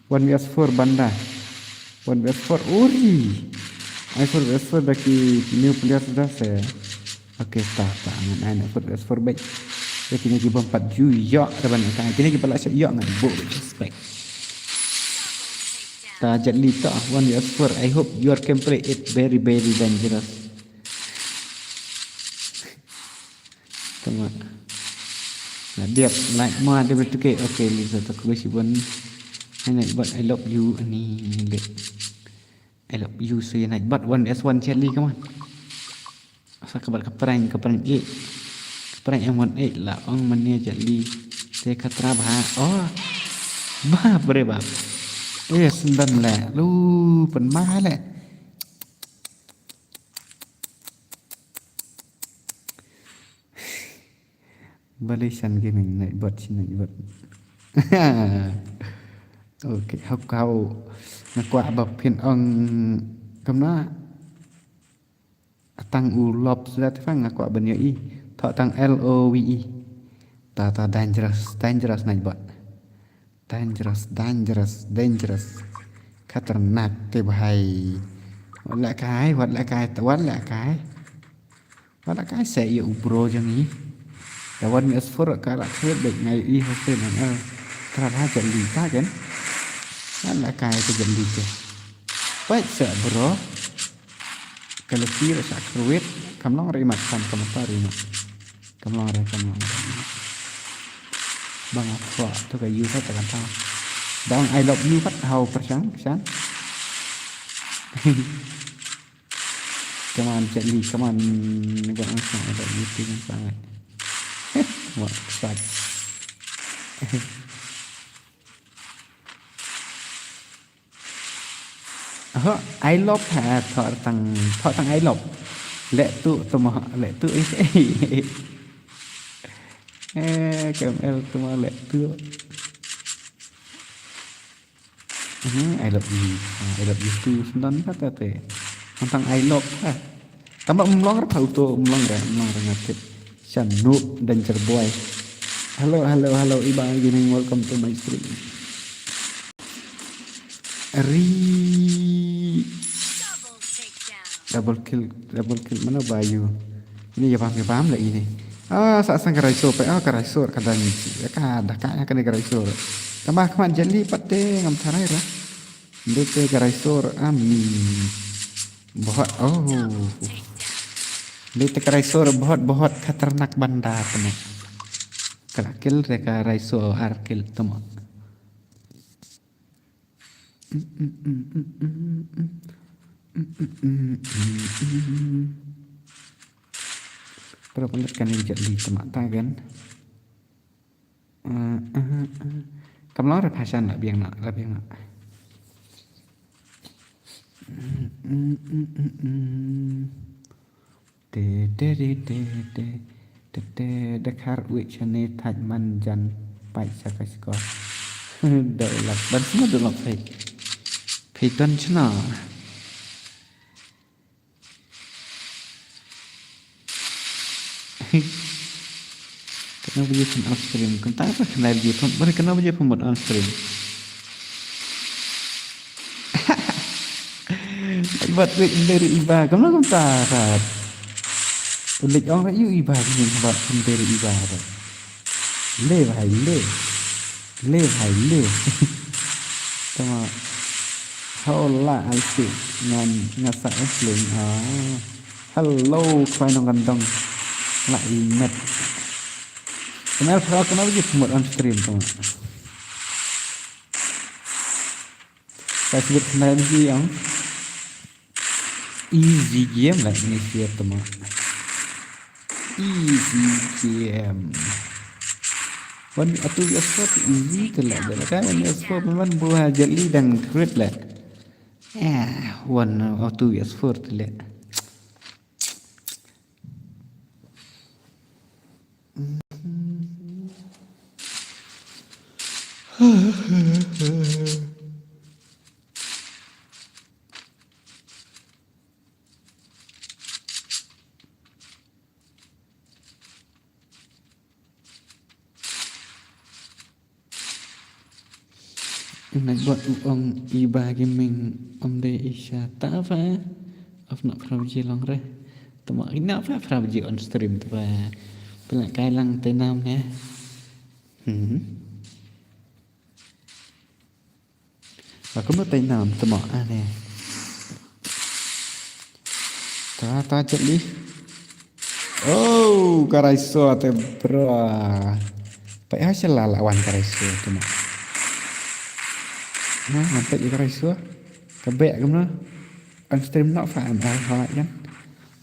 1vs4 banda. 1vs4 ori. iPhone vs4 bagi new player sudah saya. Okey, tak anak 1vs4 baik. Jadi ni bom 4 ju yok depan kan. Kini kita balak yok ngan bo respect. Ta jadi tak 1vs4. I hope your can play it very dangerous. Tengok. Nah, dia like ma dia bertukar. Okay, Lisa tak besi pun. Naik buat I love you ni lihat. I love you saya naik buat 1s1 Charlie come on. Asal kabar keperang 8. Keperang M18 lah orang mana Charlie. Saya kata bab bre bab. 9 lah. Lu penmah lah. Malaysian gaming naik bot sini naik bot. Okay, kau nak kuat bapin ong kemana tang ulop sudah tefang aku abenya i thọ tang LOVE ta dangerous naik bot dangerous खतरनाक के भाई वाला काय sẽ yêu bro chẳng ýแต่วันนี้สฟอร์การะเทศเด็กไงอีเขาเป็นกระทาจันดีta kanนั่นแหละกายก็จันดีจ้ะไปเสือบรอ kalau kira sak kruit kam long rimat kam komentar rimat kam long bang apa tu kayak you tak kan tahu bang I love you phát hầu percang come on Jelly come on jangan sangat ada itu yang sangat what such I love ha thọ thằng I love lệ tụ tụm họ lệ tụ ấy cầm el tụm lệ tụ I love you too senang kata teh tentang I love ha tambah melong auto melong ngatik Shanu Danger Boy halo Iba Gaming welcome to my stream double kill mana Bayu ini ya paham lah ini sang karaisor karaisor kadang kada kaya kena karaisor tambah kaman Jelly pate ngam tarai lah ndete karaisor amin bahut ndete karaisor bahut खतरनाक बंदा तमे kala kill re karaisor arkil temo perapun ini Jelly temak ta kan kamlang re passion lah biang nak Dakar Wicane Tajman Jan Pai Sakasko Dolak dan semua dolak Payton China kenapa dia pun on stream kenapa kenal dia pun kenapa dia pun on stream buat duit dari Iba kamu nak tarat tulis orang you Iba ni buat dari Iba le sama hola alsi ngasa muslim hello kau nong gandong nak imet kenapa dia pun on stream kamu saya sebut kenal dia yang easy game lah ini dia teman easy game wan atu sport easy tu lah kan ini sport memang buah Jelly dan create lah wan atu sport tu lah nak buat uang Iba Gaming de Isha tak apa nak praji long re temak ini apa praji on stream tu pelak kailang tenam ya aku mau tenam temak aneh ta Jelly karaisor te bro pai hasil lawan karaisor temak nampak je karaisor kebek ke mana on stream nak faham hal kan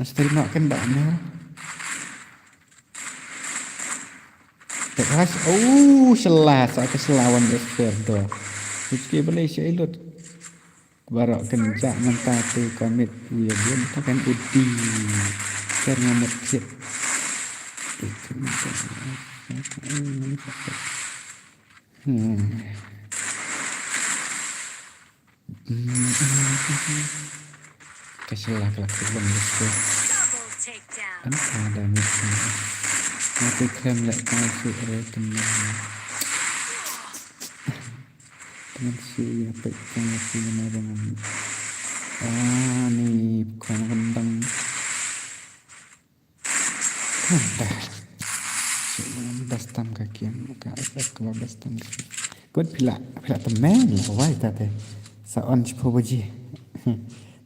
on stream nak kan baknya teras selas aku selawan desper tu sikit Malaysia ilut barak kencak mentah tu komit dia takkan udi karena nak siap itu Kasi lak-lak belum gitu. Double takedown. Kan ada nih. Nanti klaim lek masuk teman. Teman si apa yang dengan ni bukan kentang. Dah. Dastam kaki muka kalau dastam kaki. Kau pila teman lah, why tadi? Saon cipoji.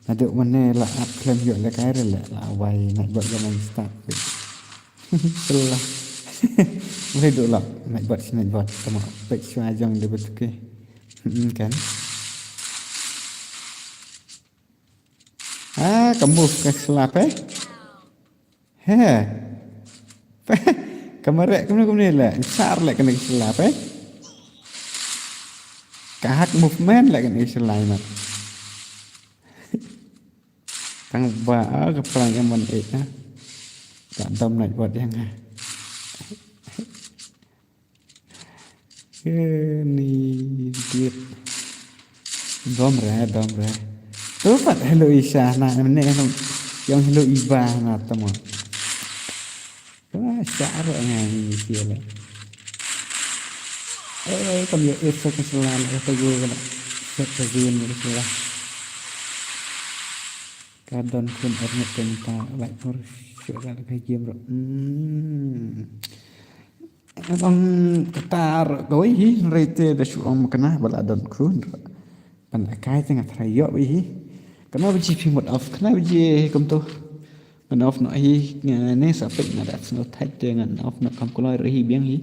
Naduk mana lah up klaim juga lah kaya lah why nak buat zaman start. Selah. Boleh duk lah nak buat sama pek suajang dia betul ke. Kan? Kamu keselap Kamarek kemudian lah, besar lah kena keselap kahak movement lah kena keselap mat. Tang ba kepelang yang mon tak dom nak buat yang ni dia dom re. Tu pat hello Isha na mene yang hello Iba na tamo. Syar ngai dia. Kamu itu kesalahan apa gue kena sepertiin kesalahan. Kadon kun orangnya tentang like syukur kayak bro. Abang ketar kau ini rete dah syukur kena baladon kun. Pandakai tengah terayok ini. Kenapa biji pimut off? Kenapa biji kamu tu? Off nak ni sampai nak snow tight dengan off nak kamu keluar biang ya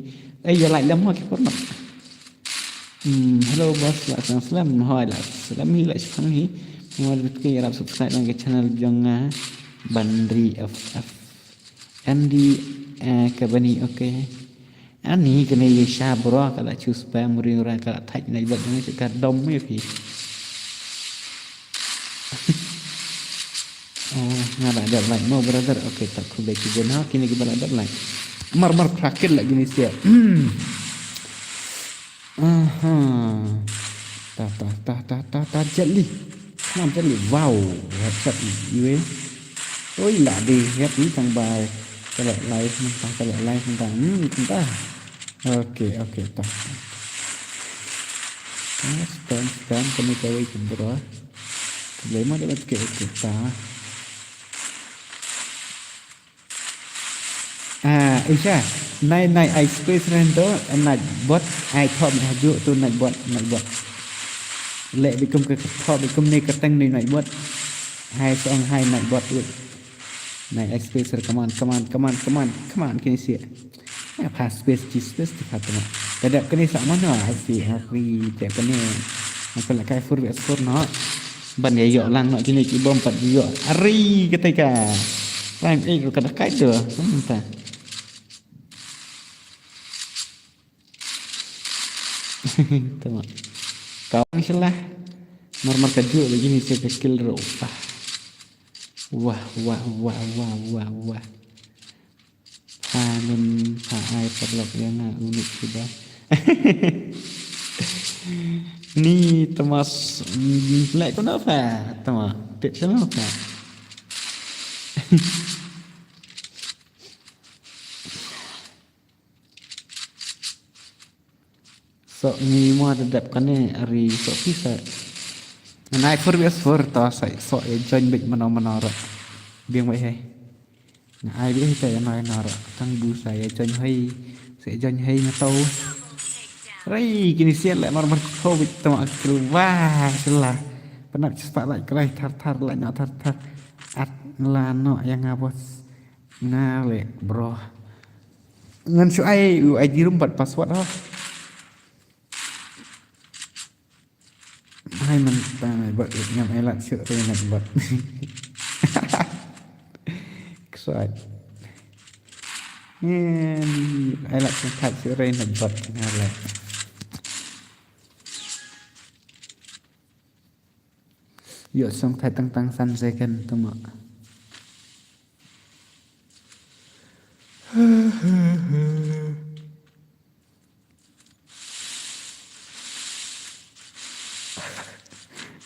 like lama kita pernah. Hello bos, salam hai lah. Salam hi lah sekarang hi. Mau betul ya subscribe ke channel Jonga Bandri FF. Andy Kabani okay. Ani kena Yesha bro kalau choose spam orang kalau tight nak buat dengan cakap dom ni pi. Ngada ada like mau brother okay tak ku baik juga nah kini kita ada like mar prakir lagi ni siap ta jeli nam jeli wow headset ni oi lah di head ni tang bài kalau live tentang entah okay tak stand kami kawai kubra problema dapat kita Isha, nai ice space rendo, nak buat, thop nak juk tu nak buat. Lek bikum ke thop bikum ni keteng ni nak buat, song nak buat tu. Nai ice space come on, kini siap. Pass space, space tu kata nak. Kadang kini sama no, happy, tak kini. Apa nak kai fur no. Ban dia yok lang nak kini kibom 4 yok. Ari ketika. Lain kadang kai tu, entah. Tama. Kau salah. Normal keju begini saya skill rupa. Wah. Hanun hai perlok yang unik sudah. Ni temas like kenapa? Tama. Tak kenapa? So ni mau tetap kan ni hari so bisa. Naik for tau saya so join big mana rak. Biang baik hai. Nah ai dia saya naik rak. Tang du saya join hai tahu. Rai kini sial lek mar covid tama keluar salah. Penat cepat lek kerai tar lek nak tar. At lano yang ngabos. Ngale bro. Ngan su ai di rumpat password oh. Hai mentang buat ngam elak syuk tu nak buat. Kesuat. Elak tempat syuk nak buat ngalak. Yuk song thai tang san second tu mak.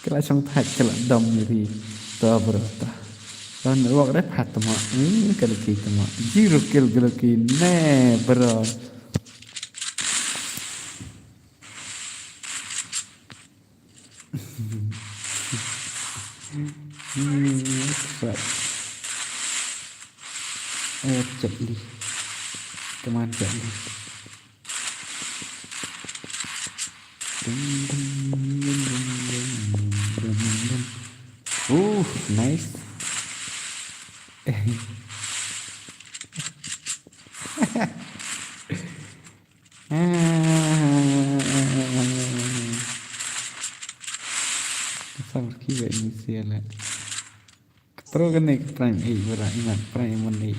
Kala song thạch kala dom như thì to bro ta. Còn ở đấy phạt tụi mọi cái kỳ tụi mọi zero kill cái kỳ nè bro. Vậy. Chạy đi. Come on chạy đi. Nice. Sao khi vậy mình xìa lại pro cái này prime A và ingat prime money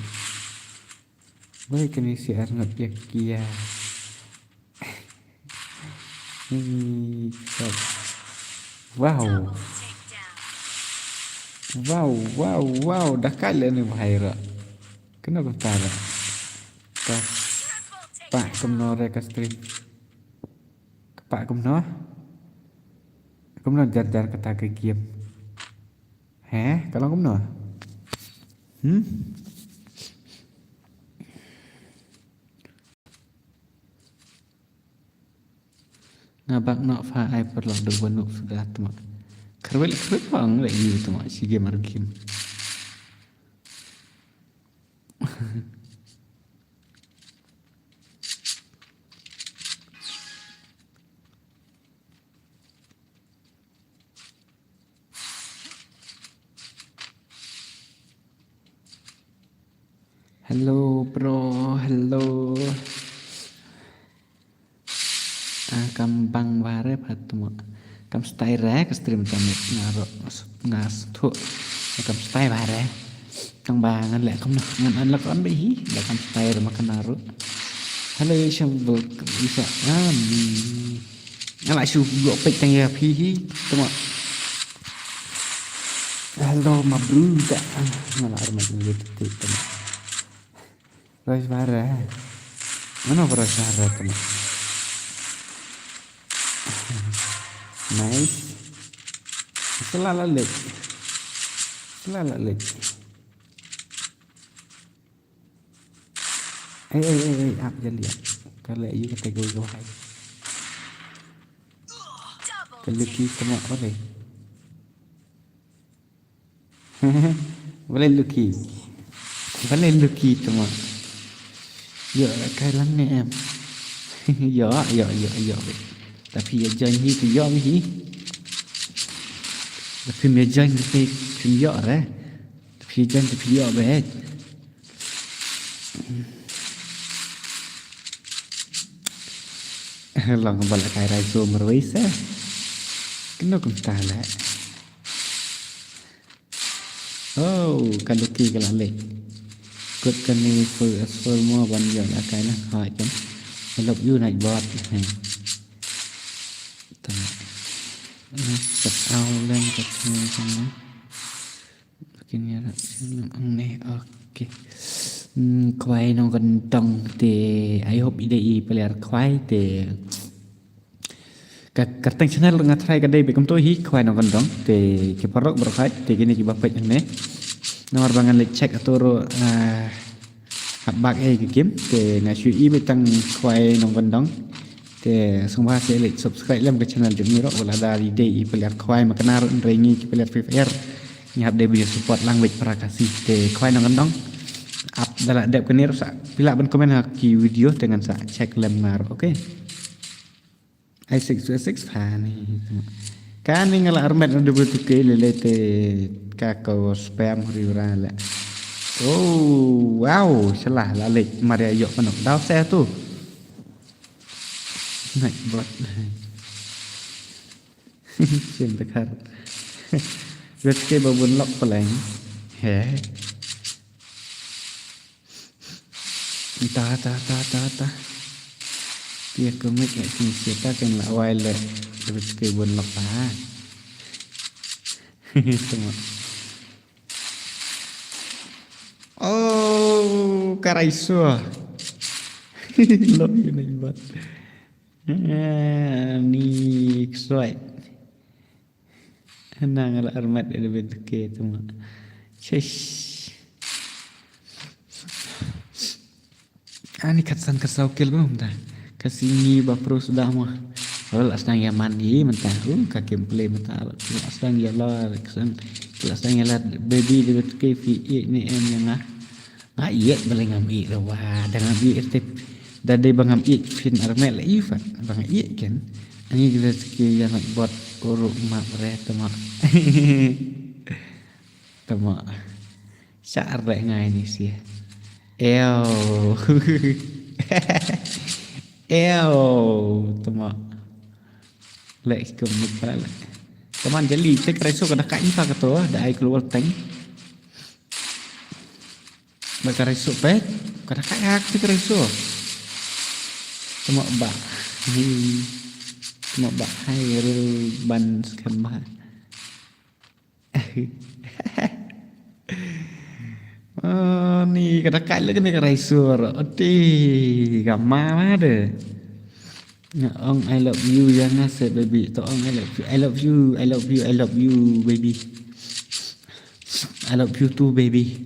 boleh cái này xìa ngập ya kia wow dah kali ni bahaya rak kenapa tak rak pak kumno reka stream pak kumno jar kata ke game kalau kumno ngabak nak fa ai perlu dah benuk sudah tu mak kerwel bang lagi tu mak si gamer game hello bro hello kambang ware patu kam stay re ke stream tamit ngaro ngas thu kam stay ware kang bangan lek kam ngan an lakon be hi lek kam stay re makan naro halo shambul bisa ngala su go pek tang ya phi hi tama halo mabruda ngala armat ngi titik tama rais ware mana rais ware tama nice selalu lek apa jadi kalau you kata gue hai kalau kita mau boleh boleh luki cuma yo kailan ni em yo tapi ya jangan itu ya mih tapi ya jangan tapi ya re tapi jangan tapi ya bet lòng bala kai rai so merwai sa kena kum tala kalau ki kala le kut kan ni for mo ban yo la kai na ha cham lop yu nai bot tập ao lên tập xong begini ya aneh oke khoai nó gần trồng thì I hope ide player khoai thì các tăng channel ngat try cái đây bị công tôi hi khoai nó gần trồng thì cái parok berkhait thì cái này kita bapak ini nomor bangan le check atau habak cái game thì ngày suy ý bị tăng khoai nó gần trồng thì xong ba sẽ like subscribe làm cái channel chúng mình rồi là dari day player khoai mà cái nào cũng rengi player free fire nhạc để video support language prakasi thì khoai nó ngân đóng up dalam dep kenir sa bila ben komen haki video dengan sa check lemar oke i6 fan kan ni ngala armet ada betul ke lelete kakao spam riura la wow salah la lek maria yok penok dau saya tu naik bot sim tekar vet ke babun lok peleng he ta dia komik lại thì siapa kan la wai le vet ke bun lok pa semua karaisua lo ini bot ni xoay Nang ala armat ada betuke tu mak. Shesh. Ani katsan kasau kel belum dah. Kasini bapro sudah mah. Kalau asang ya mandi mentah kakim play mentah. Asang ya lah asang ya lah baby di betuke fi ni em yang ah iya boleh ngambil rawah dengan ngambil tip dari bangam ik fin armel ifat bang ik kan ani kita sekian nak buat uruk mak re tama tama syar le ngai ni sih eo eo tama lek kum ni pala teman jeli cek reso kada kai fa kato da ai keluar tank mereka reso pek kada kai hak cek reso tama ba tama ba hai ban kan ba ni kada kai lagi ni reso oti gamma ada ong I love you jangan say baby to ong I love you I love you I love you baby I love you too baby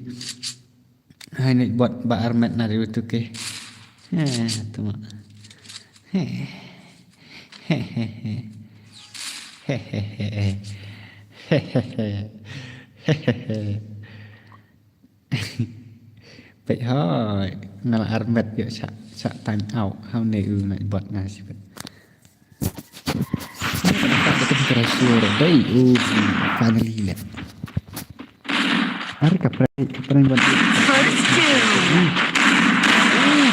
hai nak buat ba armat nari betul ke tu mak baik hai ngal armat yo sak time out how ne nak buat ngasih bet betul terasur dai finally lah hari kapren buat First kill.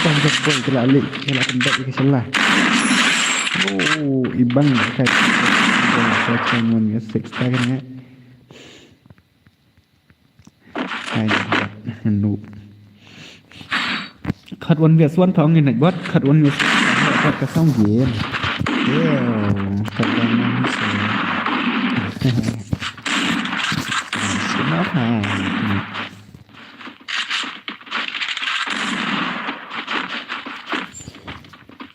Tangkap pun terlalu kalau tempat ke salah. Ibang kat saya mun ya six kan ya. Hai nu. Khát one Việt xuân thong này bớt khát one Việt khát cái xong gì khát one năm nó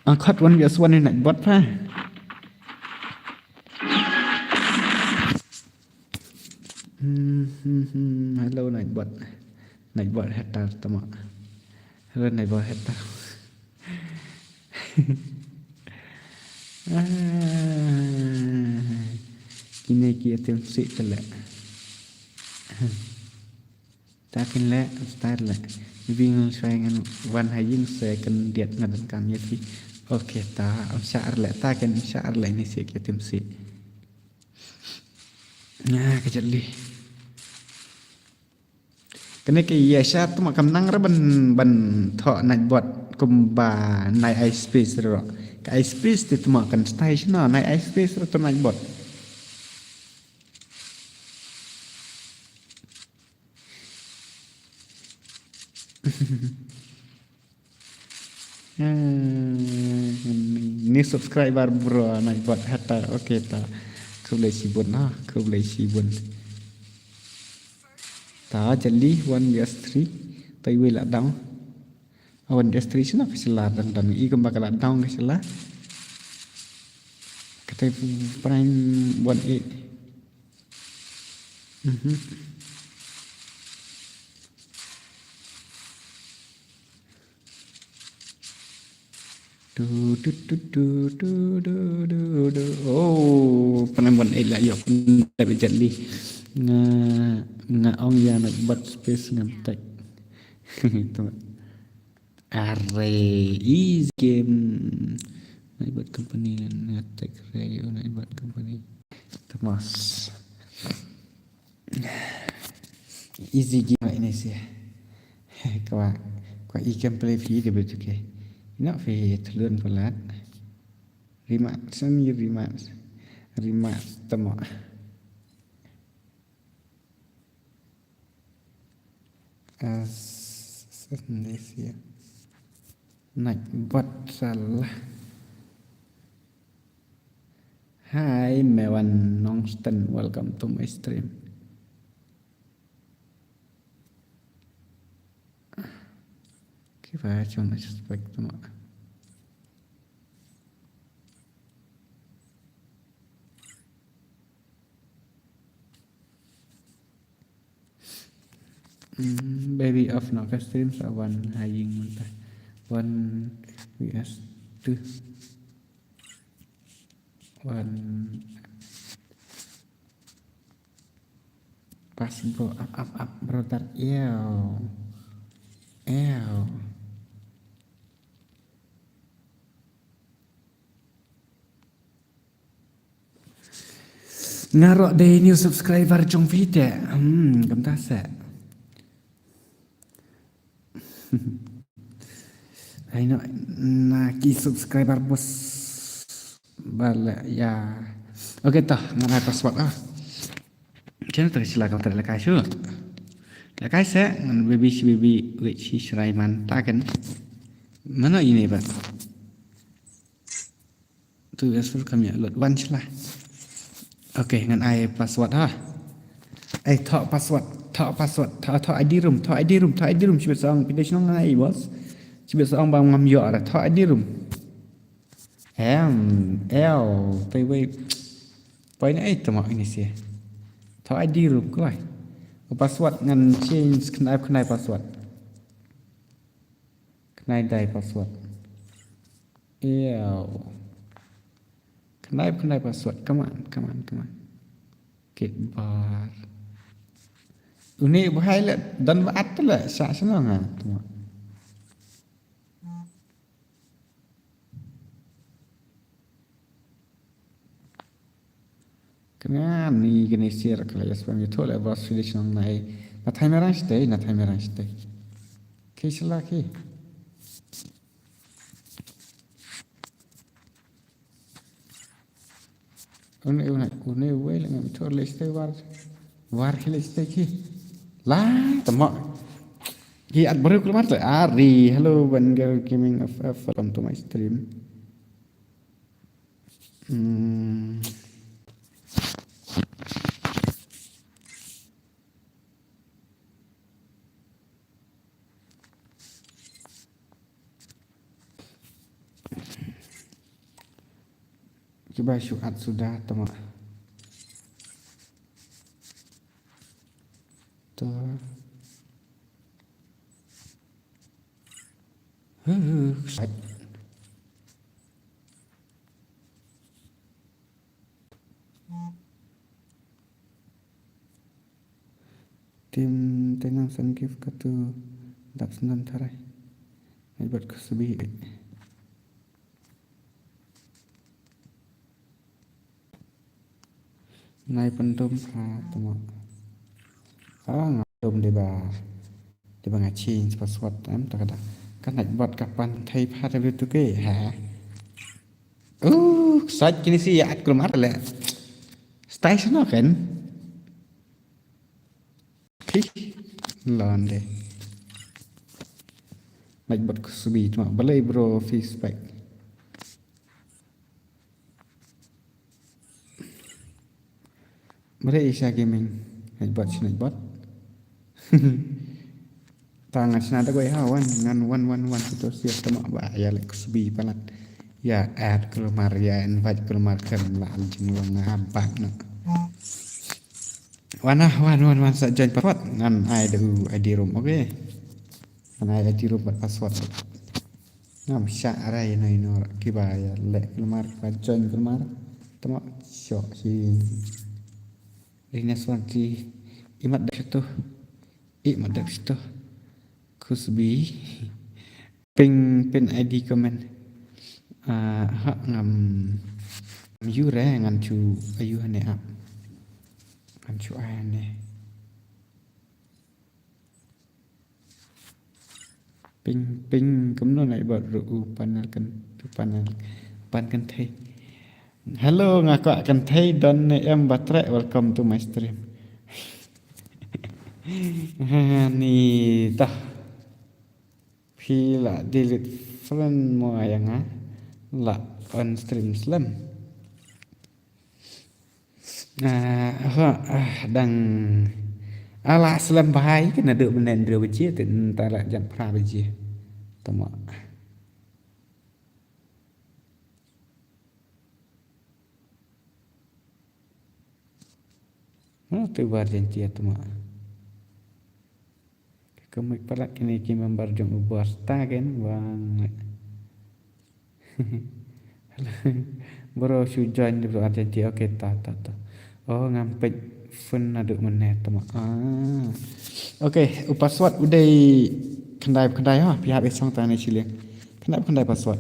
hà khát one Việt xuân này bớt ha hello này bớt hết ta tao hơn này bớt hết ta kini kia tem si tele ta kin le start leวิ่งช่วยกันวันให้ยิ่งเสกันเดียดงานการเยอะที่โอเคตาเอาชาร์le ta kanชาร์leนี่สิkia tem si nah kejali kene ke ya sha tu mak kam nang ra ban tho nai bot kum ba nai ice space ro ka ice space tu mak kan station na nai ice space ro tu nai bot ni subscriber bro nai bot hata okay ta kau boleh sibun ha kau boleh sibun ta jali 1vs3 tai we la down 1vs3 sina kesala dan i kan bakal down kesala kata prime 18 oh penembon ila yo tapi jali nga ong ya nak buat space ngantek itu are easy game nak buat company ngantek rayo nak buat company temas easy game ini sih kau ikan play free dia betul ke nak fi telun pelat rimat seni rimat temak Indonesia nak buat salah hai mewan Nongston welcome to my stream kita cuma suspek temak Baby of no stream sa one haying muntah. One vs 2. One pas bro up brother. Ew. Ngarok day new subscriber trong video. Cảm ta sẽ. Ai nói ki subscriber bos bala ya. Okay toh, ngana password ah. Channel tersilakan terlekai sure. Lekai saya ngan baby which is Raiman taken. Mana ini pak? Tu asal kami lot one lah. Okay, ngan ai password ha. Thọ password, thọ ID room, Cibet seorang pilih senang ngai bos. Cibet seorang bang ngamyo ada thọ ID room. L, tay wei. Pai ni temak ini sih. Thọ ID room kau. Password ngan change kenai password. Kenai dai password. L. Kenai password. Come on. Get bar. Ini bahaya lah dan baat lah sah senang ah. Kenapa ni kena share kalau ya sebab itu lah bos pilih senang naik. Nathai merang stay. Kisah ki. Une way lang itu lah stay war kili stay ki. Lah, temak. Giat baru keluar tu. Ari, hello One Girl Gaming FF, welcome to my stream. Coba syuat sudah temak. Tim tenang sangkif katu dap senang tarai. Buat kesebi. Nai pentum temak. Ngadom dia change password tak ada. Kan nak buat kapan thai phat tu ke ha. Sat kini si at keluar lah. Station kan. Lon deh. Nak buat kesubi cuma balai bro feedback. Balai Asia Gaming. Nak buat. Tangan senada gue hawan ngan one itu siap temak ba ya lek kesubi palat. Ya add keluar ya invite keluar kan lah jumlah ngabak nak. One sa join password ngan ID room okay. Ngan ID room buat password. Ngam syak arai no kibaya lek keluar join keluar temak syok si. Ini suanti imat dak situ. Kusbi pin ID comment hak ngam you ngan chu ayu hane up ngan chu ane ping kumno nai bot ru panal pan kan thai. Hello ngakak kan thai don em batre welcome to my stream. Ni tah Pila delete friend mo yang la on stream slam. Đang ala slam bahai kena duk benen dua biji tin tala jam pra biji. Tama. Tu bar janji tama. Kemik pelak kini member jong ubah sta kan bang. Bro sujan di ada dia okey ta. Oh ngampet fun aduk menet temak. Okey, password udah kendai ha pihak besong tanya Chile. Kenapa kendai password?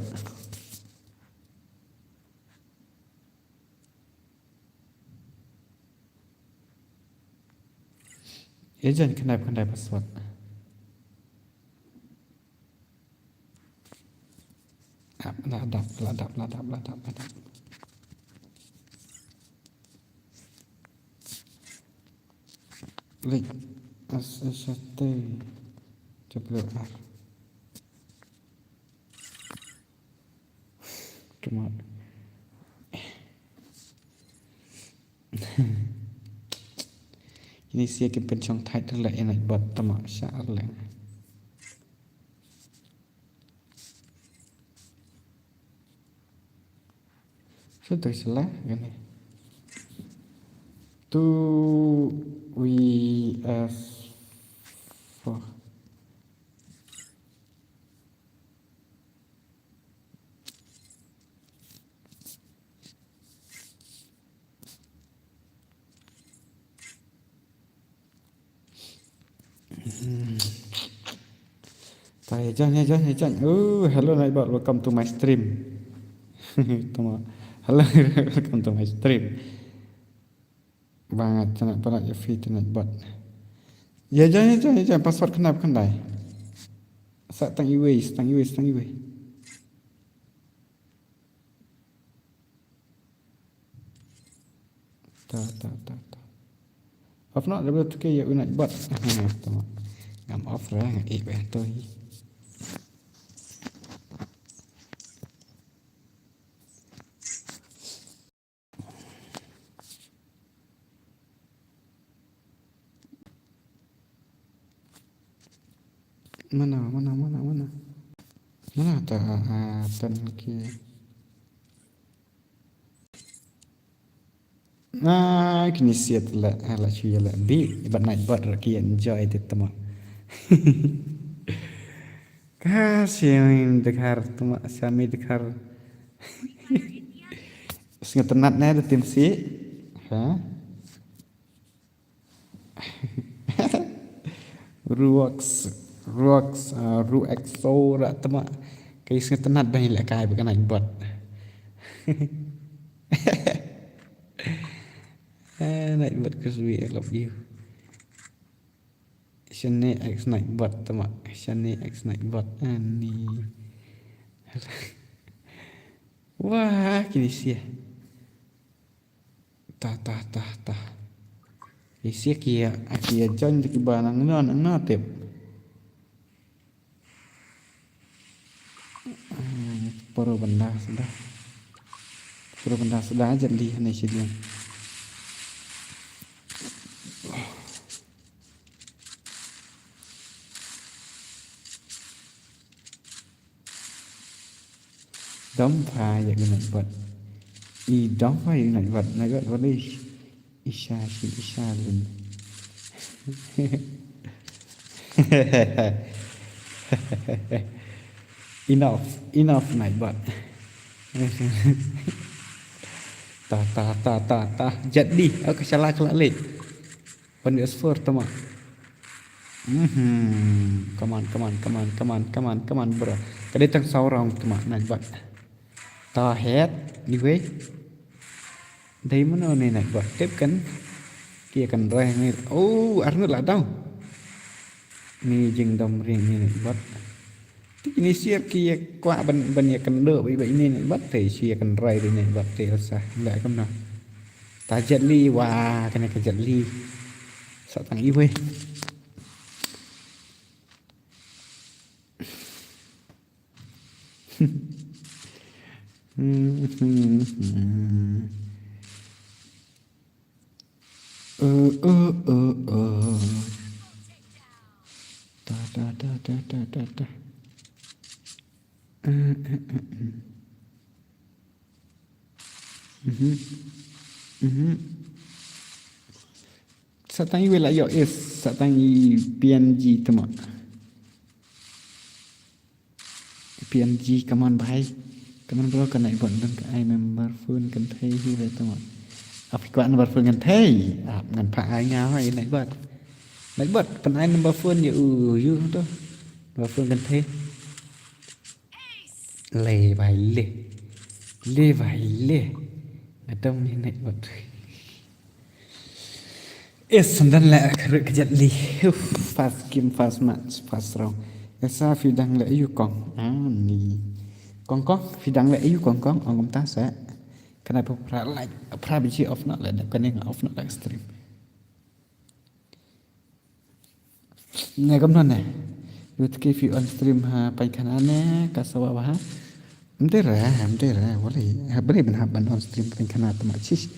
Ejen kendai password. Ladap. Lek asasate coba cuma ini sih akan pencong thai terlek enak buat temak syarlah. Sudah salah kan? Tu we for Jangan. Hello Nightbot, welcome to my stream. Hello, welcome to my stream. Banget nak perak ya feed Nightbot. Ya jangan password kenapa kendai. Sak tang iwe. Ta. Off nak dah betul ke ya Nightbot. Tama. Ngam off lah ngak betul. Mana tak tan ki. Kini siat lah cuy lah bi ibat Nightbot ki enjoy itu temak. Kasih dekar temak sami dekar. Sengat tenat ni ada tim si. Ha? Ruexo rak temak. Kaya sengat tenat dah hilak kai bukan Nightbot. Nightbot kusui I love you. Shani X Nightbot temak. Shani X Nightbot ni. Wah, kini sia. Ta. Isia kia join di kibanang non tip. Poro benda sudah jadi ni sini. Đóng pha vậy này vật đóng pha vậy này vật đi Isha luôn. Enough này vật. Ta jadi aku salah kelak on the spur teman. Come on bro. Kadang tang saurang teman nak buat. Ta head ni we. Dari mana ni nak buat tip kan? Kia kan reh ni. Oh, arnut lah tau. Ni jeng dom ring ni nak buat. Ini siap kia kuat banyak kenduk baik ini nak buat teh siap kan reh ni nak buat teh usah. Lek kan nak. Tajat li wah kena kejat li. Sak tang i we. Ta. Satang i we lah yo is satang i PNG temak. PNG come on bhai come on bro kan naik bot dan I member phone kan thei hi le tama api ko number phone kan thei ngan pha ai ngao ai naik bot pan ai number phone you to number phone kan thei le vai le vai le atong ni naik bot dan la kerja li fast game fast match fast round sa phi đăng lễ yêu con ni con phi đăng lễ yêu con ông ta sẽ cái này phải lại privacy off not là cái này off not like stream này công nhận này with cái phi on stream ha pai khana ne ka sawa ba mte ra wali habari ben haban on stream pai khana tama chish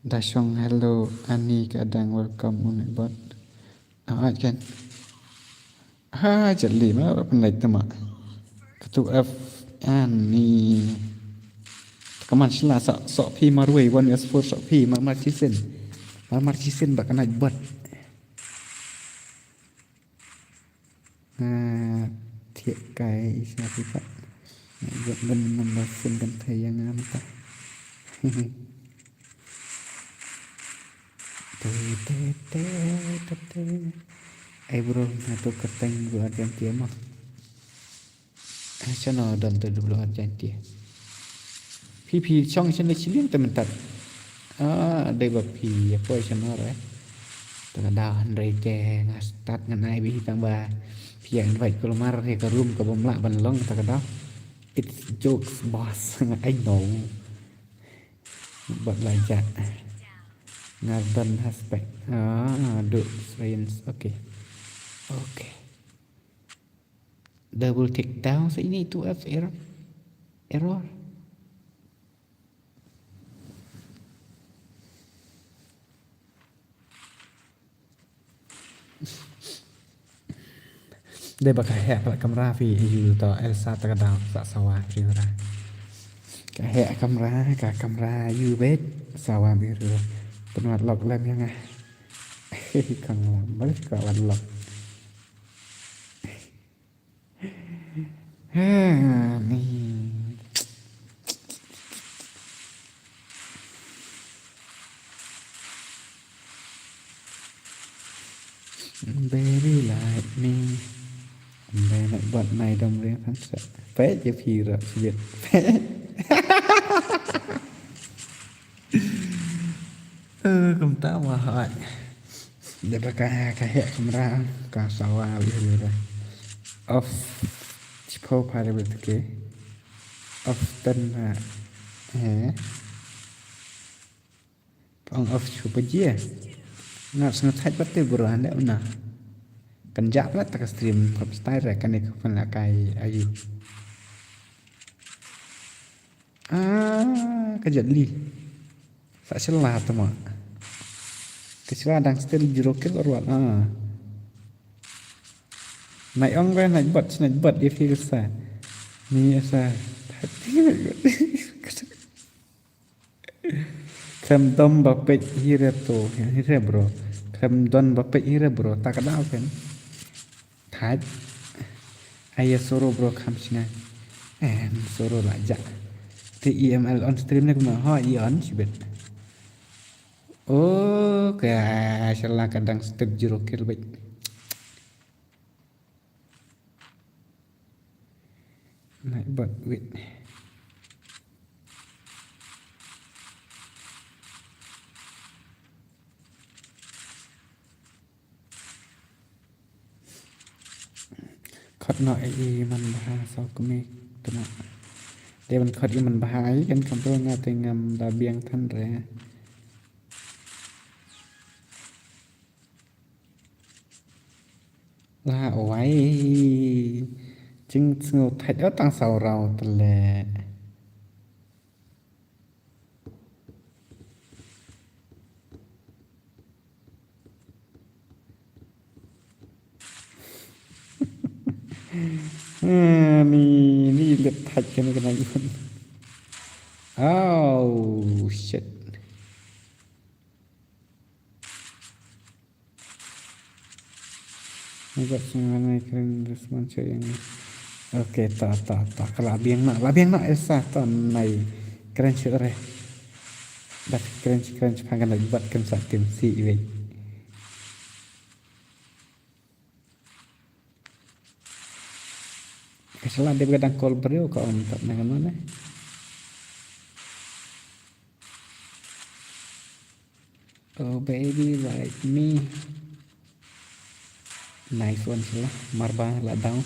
Dashong hello Ani kadang welcome on bot kan jadi mana penai tema ketu F Ani kaman sila sok pi marway one years for sok pi marchisen bak kena bot thiệt cái sao thì vậy buat ben number phone kan thầy yang apa bro atau keteng buat Argentina mah channel dan tu dulu Argentina PP trong channel chilin teman tat đây bậc thì apa channel rồi tengah dahan dari ke ngastat nganai bi tambah pian vai keluar ke room ke bomla banlong tengah dah it's jokes boss I know buat belajar Ngardan aspek do friends okay double take down ini itu error dia bakal hack kamera vi you to Elsa terkadang tak sawah biru ka hack kamera you bet sawah biru penuat log lem yang kang balik kawan log ni baby like me đây lại bận này đồng riêng phán sợ phết cho phi rồi Việt phết công tác mà hỏi để pakai kayak kamera ka sawa biru off chipo pada betul often pang off chupa je ngat sangat betul bro anda una kenjap lah tak stream kap style kan ni kapan nak kai ayu kejat li tak salah teman kesilah dang still jerukil ruat naik ong kan naik bot dia feel sa ni asa krem dom bapet hira to hira bro krem don bapet hira bro tak ada kan thaj ayah soro bro kam sina soro laja TEML on stream ni kuma ha on sibet oh kayak salah kadang step jerukil baik naik bot wait khot nộiมันbahasa kami kena diaมันkhotมันbahai kan kampung ngate ngam da biang than re laเอาไว้จึงสงบไทยแล้วตั้งเสาเราตะแลนี่เลือดไทยกันกันอยู่อ้าว shit Buat semuanya keren sponsor yang ni. Okey, tak. Kalau labiang nak Elsa ton nai keren syureh. Dah keren pangan nak buatkan sat tim si we. Kesalah dia kadang call beliau kau tak nak mana. Oh baby like me. Nice one sila. Marba lah down.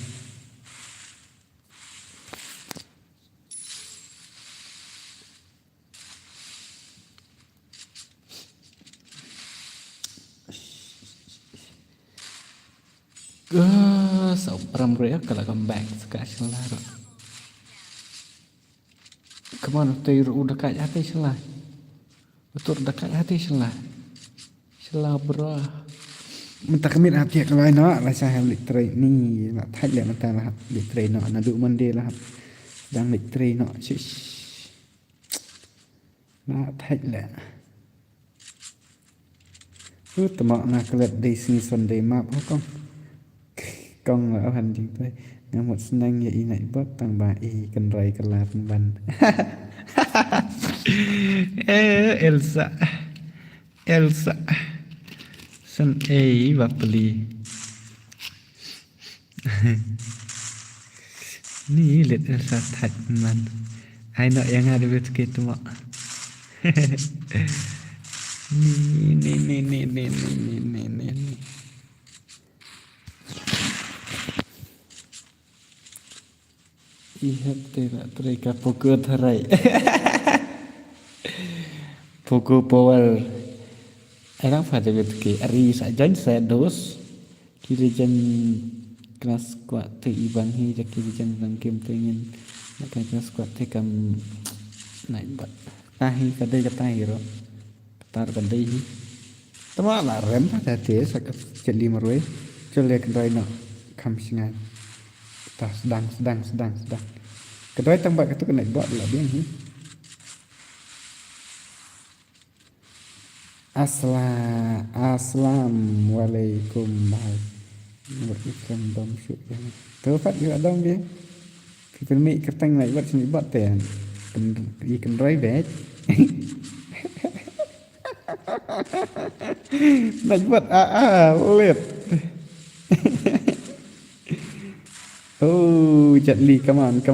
So pram rea kalau comeback sekarang lah. Kemana tu udah kat hati selah. Betul dekat hati selah. Selah bro. Minta kemit hati kalau nak lah saya balik tray ni nak thay lihat mata lah balik tray nak duk mandi lah. Sedang balik tray nak nak thay lihat. Temak nak kelat day sini Sunday map kong. Kong là hành trình tôi nghe một snang vậy này bớt tăng bà y cần rầy cần là phần bần. Elsa San A và Pli ni lihat Elsa thật man ai nọ yang ada betul tu mak ni Ihat tidak terika pukul terai. Pukul power. Orang pada betul ari saja saya dos. Kira jan kelas kuat te ibang hi jak kira jan dalam game pengen nak kelas kuat te kam naik bat. Tahi kadai katai ro. Ketar kadai hi. Tama lah rem pada te sakat jadi marwe. Coba kedai nak kam singan. Tah sedang. Kedua tambah itu kena buat lah biang ni. Assalamualaikum. Berikutkan dom syuk yang. Tepat juga dom dia. People make kertang nak buat sini buat ten. Ikan dry bed. Nak buat lip. Oh, Jetli, come on,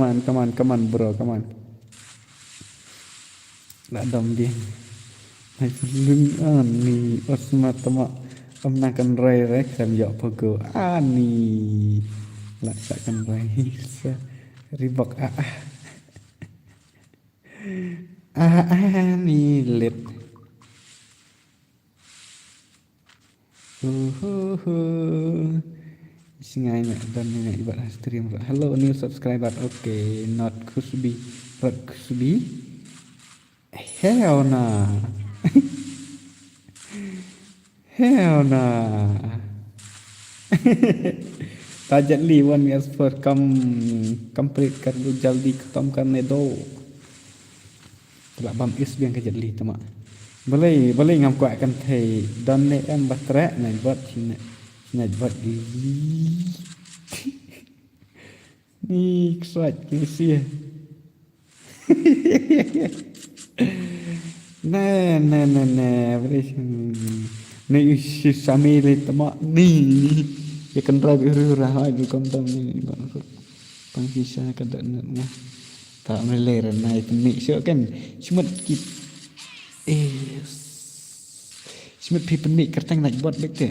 bro, come on. Nak dom dia. Hai lưng ni, osma tama, nak rai kam yok pogo. Ni, nak kan rai. Ribok ni lip. Singai nak dan nak ibarat stream. Hello new subscriber. Okay, not Kusbi. But Kusbi? Hell nah. Hell nah. Tajat li one years for complete kar do jaldi khatam karne do. Telak bam is biang ke jadli tamak. Boleh ngam kuatkan thei don ne am batra nai bot sini. Nak buat ni kesuat kisia. Nah. Ni isi sami le tamak ni. Ya kan rabi rahai di kontam ni bang. Pangkisa kada nak tak melera naik ni so kan cuma kit cuma people ni kertang nak buat betul.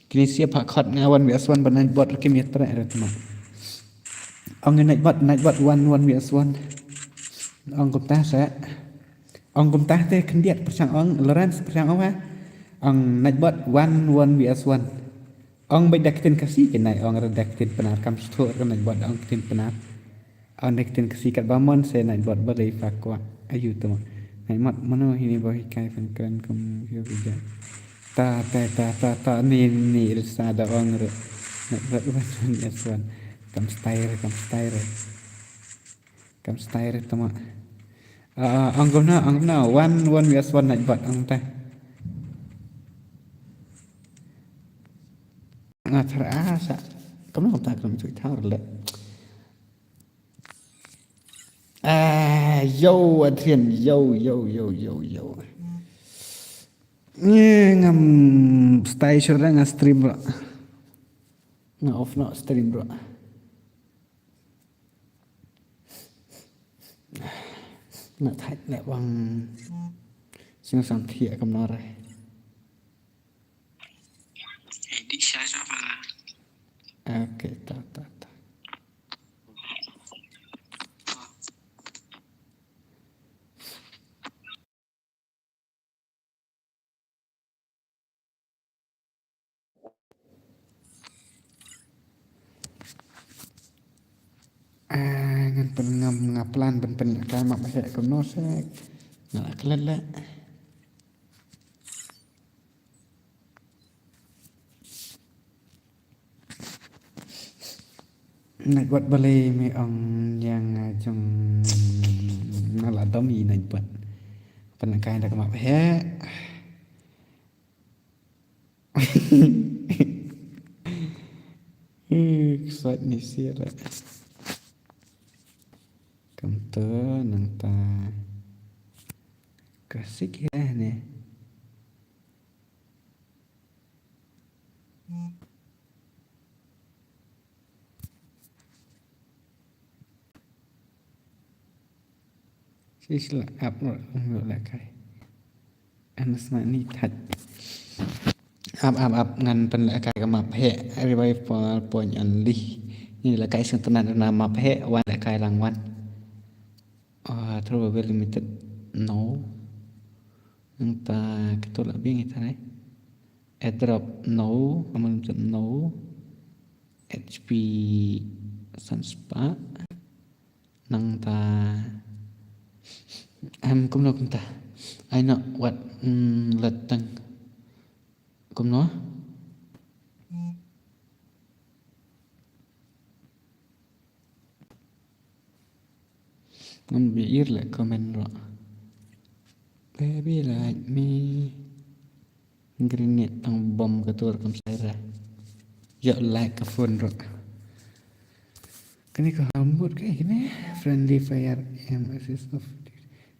Kini siap hak khot ngawan biaswan banan buat lagi mitra ada teman. Ang naik buat one biaswan. Ang kumtah saya. Ang kumtah teh kendiat persang ang Lawrence persang apa? Ang naik buat one biaswan. Ang bedakin kasih kenai ang redaktin penar kam store kan naik buat ang tin penar. Ang redaktin kasih kat bamon saya naik buat balai fakwa ayu teman. Naik mat mana ini bawa hikai fan keren kum hiu bija. Ta ni rasa ada orang ru. Nak buat one S1. Kam style tama. Anggap na one S1 nak buat ang ta. Ngatar asa. Kamu nak tak kamu cuy tahu le. Yo Adrian, yo. Ngam stay sure nga stream bro. Nga off na stream bro. Nak thạch lại bằng xin sang thiện cầm nó rồi. Di siya pala. Okay, ta. Ngan pen ngaplan pen kan mak pasal cầm nó sẽ ngala kelat lah. Nak buat balai me ong yang trong nala domi nak buat penekan dak mak pasal. Kesat ni siapa? Kamta nang ta klasik ya ni. Sila up nak kai. Anas nak ni thật. Up ngan pen la kai ka map he. Everybody point an li. Ni la kai sing tenan na map he wan la kai rangwan. Probably limited no. Nang ta ketul abing ita ni. Airdrop no, limited no. HP Sunspark nang ta cũng nó cũng ta ai nọ what lật tăng cũng nó ngân bị ít lại comment rồi baby like me grenade tang bom ketua kam saya ya like ke phone rồi cái này có hambut cái này friendly fire em assist of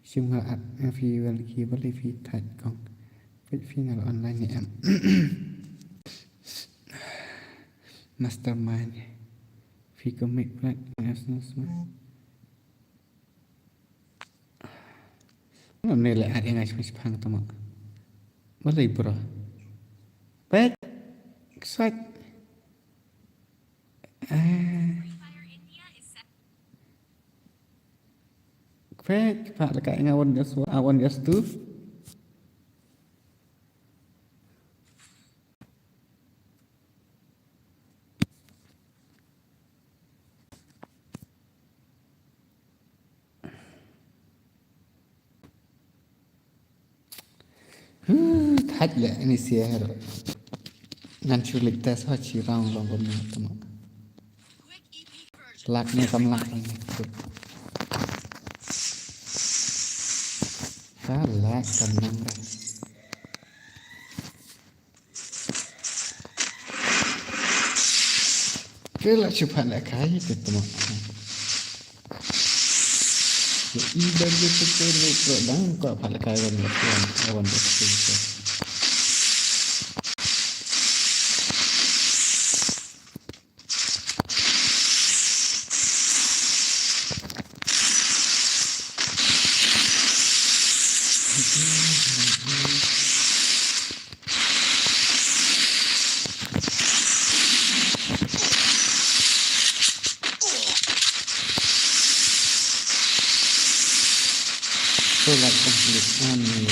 sim ngạo at phi vel khi bật lấy phi thật con phi ngạo online này em mastermind phi comic black nationals làm này lại ada yang ngasih pang tama boleh bro baik excited Fake, Pak dekat dengan awan gas tu. Thạch lệ ini siar. Ngan culik tes ho cirang long kono tama. Laknya kam lak ini. Lak tenang dah. Kela cepat nak kaya tu teman. Iban itu perlu produk kau pada kaya awan betul. So like complete on me.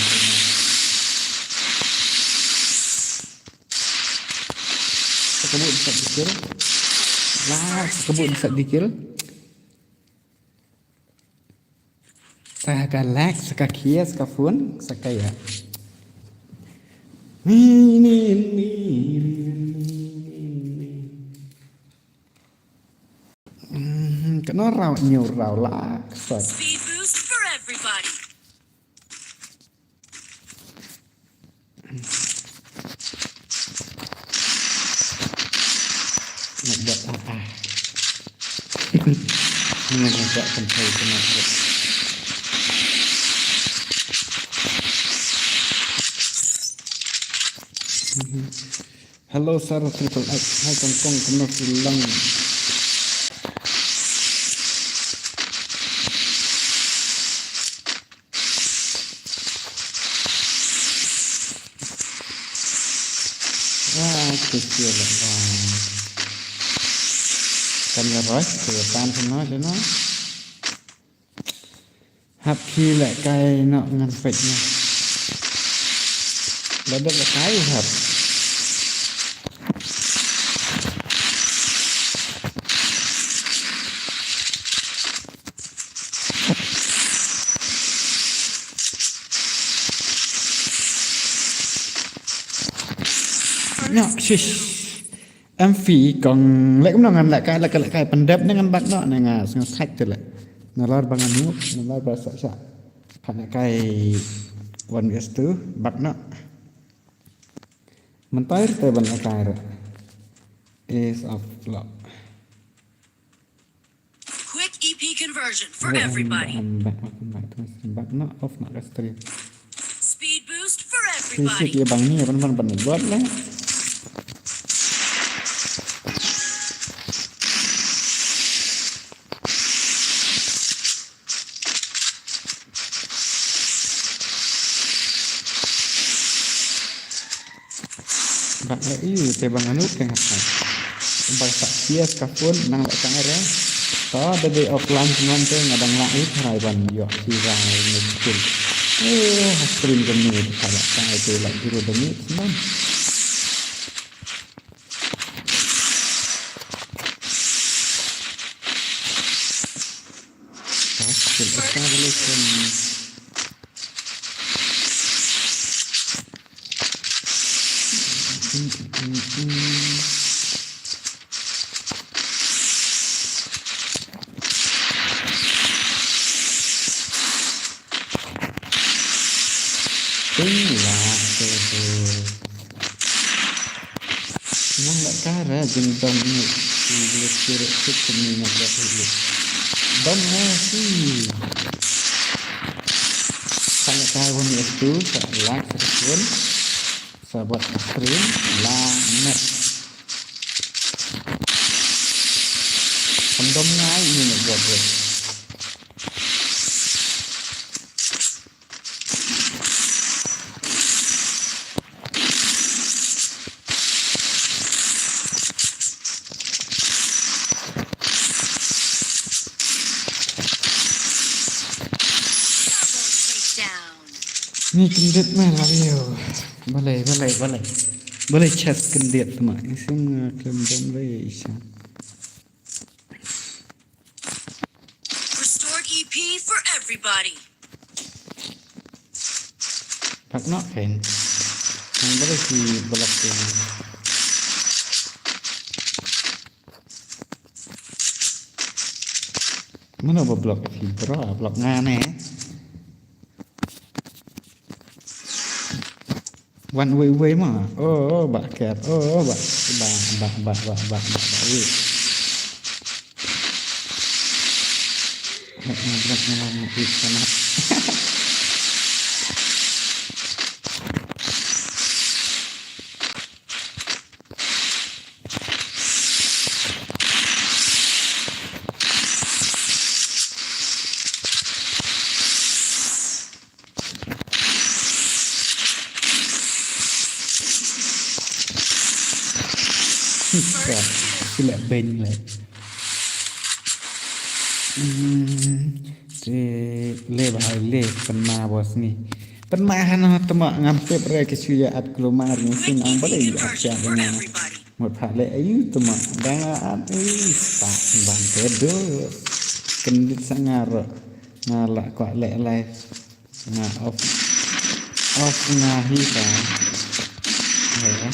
Sekebut bisa dikil. Lah, sekebut bisa dikil. Saya akan like, seka kia, seka phone, seka ya. Ini nó rau nhiều rau lá sạch Speed boost for everybody. một bật nhưng mà vợ cần thầy cho nó được hello Sarah Triple X hai con cũng nó phi lăng cái kia là cần là rót từ tan cho nó để nó hấp khi lại cây nọ ngăn phịch nha là được là cái hợp nhọ em phí còn lại cũng là ngăn lại cái pendep dengan bak nó này ngà sang thách từ lại nó lót bằng ngăn nước nó lót bằng sợ phản lại cái one vs two bak nó mình tới từ bằng lại cái rồi ace of flop Quick EP conversion for everybody. bak nó off nó cái stream Speed boost for thì everybody. kia bằng như bằng bằng bớt đấy bạn ấy thì bằng nút cái hạt này bằng sạc kia cà phun năng lại cái đấy đó đây đây offline cuman tuh ngadang lại thay bằng dọc thì ra một chút stream cái này thì phải cái từ lại zero demi cuman năng lại cái ra dừng đồng này thì lực chưa được thích của mình là được đồng nghe gì sang cái one itu sa like subscribe sahabat stream la net condom ngay ini nih buat gue ini kendit mah lah boleh chat kendit teman sing klaim dan bisa Restored EP for everybody. pak nak kan yang boleh si blok ini mana blok si bro blok ngane one way mà bà kẹt bà way sila ben lại le bahai le penma bos ni penma hana tama ngampep re kesuya at kelomar ni sing ang balai acha dengan một phạt lệ ấy tụi mà đang ăn ấy tạ bản thế đó cần đi sang ngà lại quả lệ này ngà off ngà hi cả đấy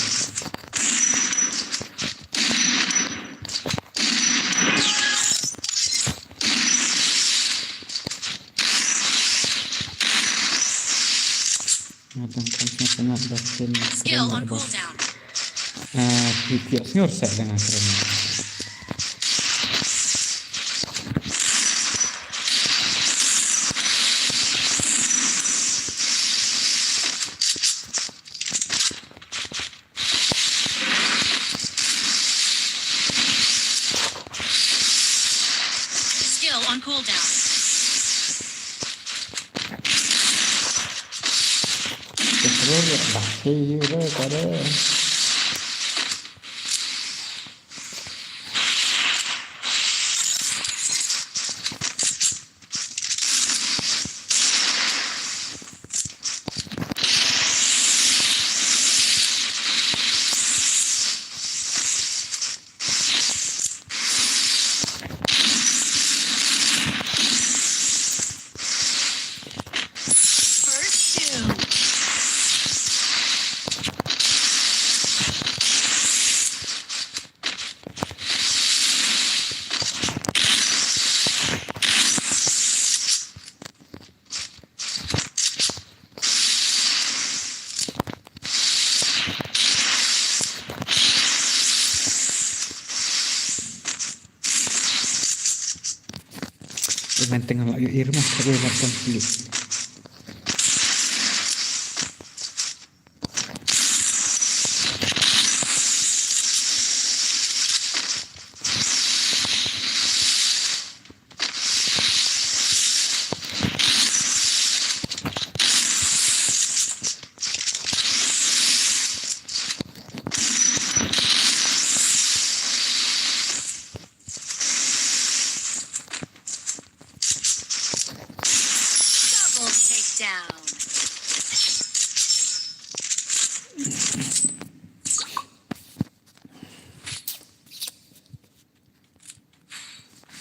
batin Skill keren on ya bos. cooldown. Tiap senior saya dengan keren. Skill on cooldown. Terus ya bahaya kada. First two. Menteng lagi Irma tapi macam sulit. Double takedown.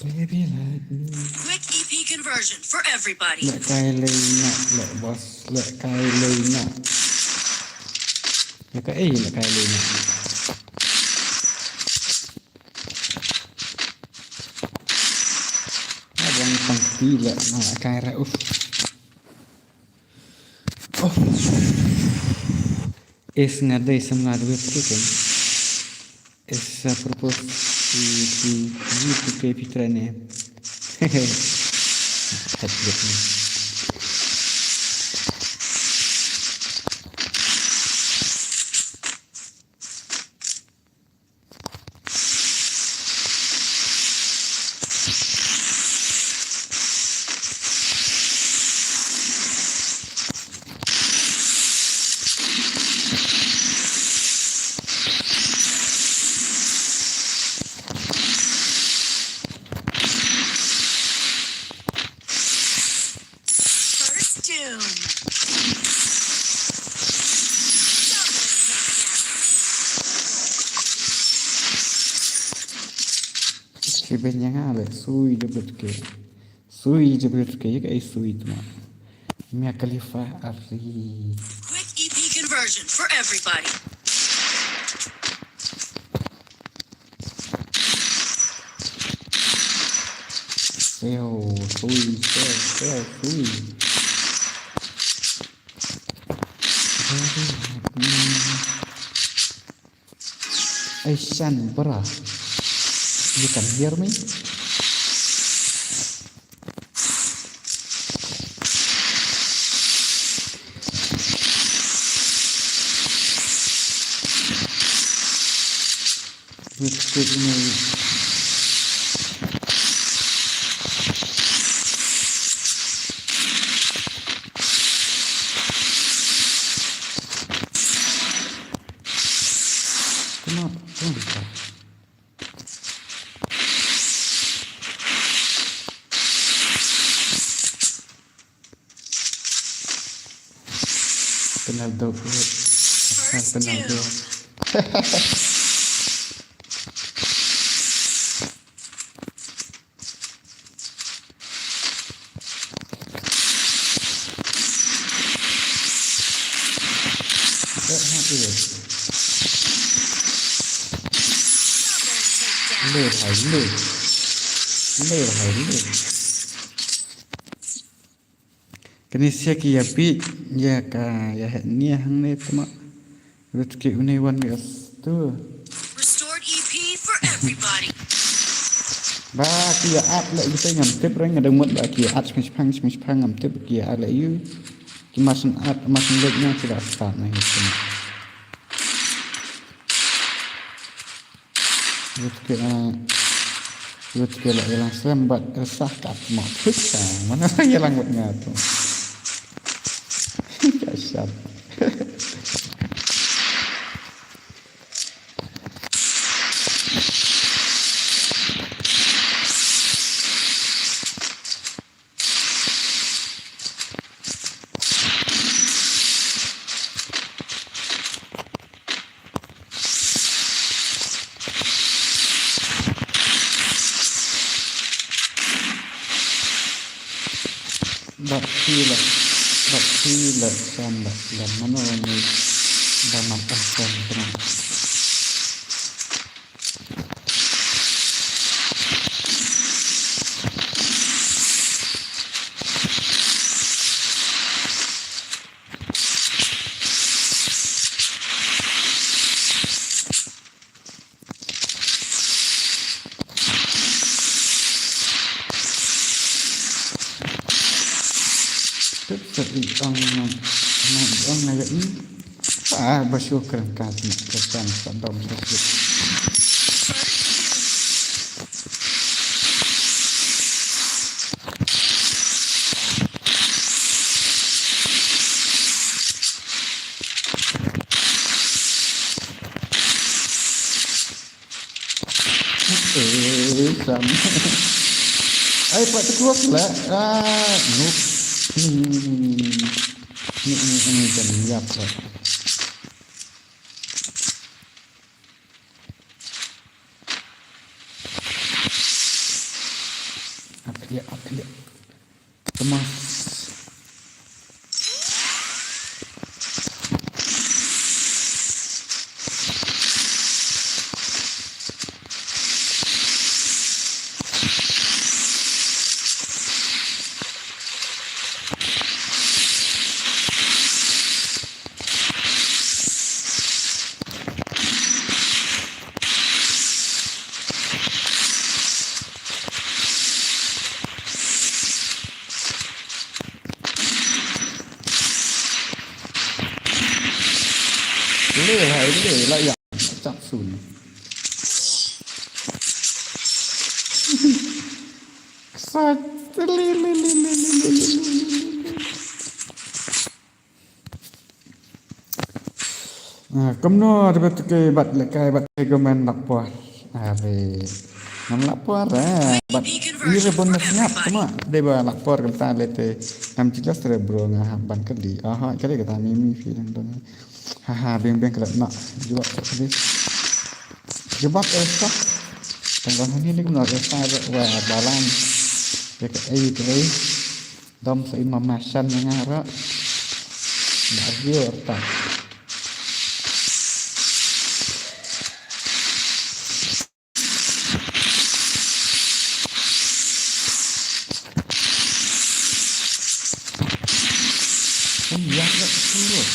Baby like me. Quick EP conversion for everybody. Lek kai lenak, lek bos, lek kai lenak. Lek kai lenak. Abang pangti lek nak kai ra Oh. Es ngadai sama dua kan. Es a propósito de que pitrane. Hehehe. First doom. Double takedown. Sebenarnya ada sui de berke ya kayak sui tu mah. Mia Khalifa Ari. Quick EP conversion for everybody. Sui. Aisan bra. You can hear me? With me. Kenapa bisa? Kenal dog. First Kenal doom. dog. Double takedown. Kanisia ki ya pi ya ka ya ni hang ne tama. Rut ki une wan mi as tu. Restored EP for everybody. Ba ki ya at la kita ngam tip rang ada mut ba ki at smish phang ngam tip ki at la yu. Ki masun at masun lek nya tidak start na itu. Rut ki la ilang sembat resah kat mak putsa. Mana ya lang buat ngatu. Kasyat. Bak sila san la mana ni dah makan san tenang. Seperti orang naya ini, bersyukur kasih kesan sadam tersebut. Sama. Ay, pak terkuat lah. Noob. Ini jam liap lah. Apa dia? Kemas. Lê lại ya chạm sùn. Sat Comme nó cái bật lại cái bật cái comment lapor. Về nam lapor bật ini rebon ngap cuma deba lapor kita lete nam jelas bro ngah ban kali kali kita mimi film dong. Beng kelat nak jawab tadi. Jawab esa. Tengah ni nak esa wa balan. Ya ke tadi. Dom sai mamasan ngara. Bagio ta. Ya tak suruh.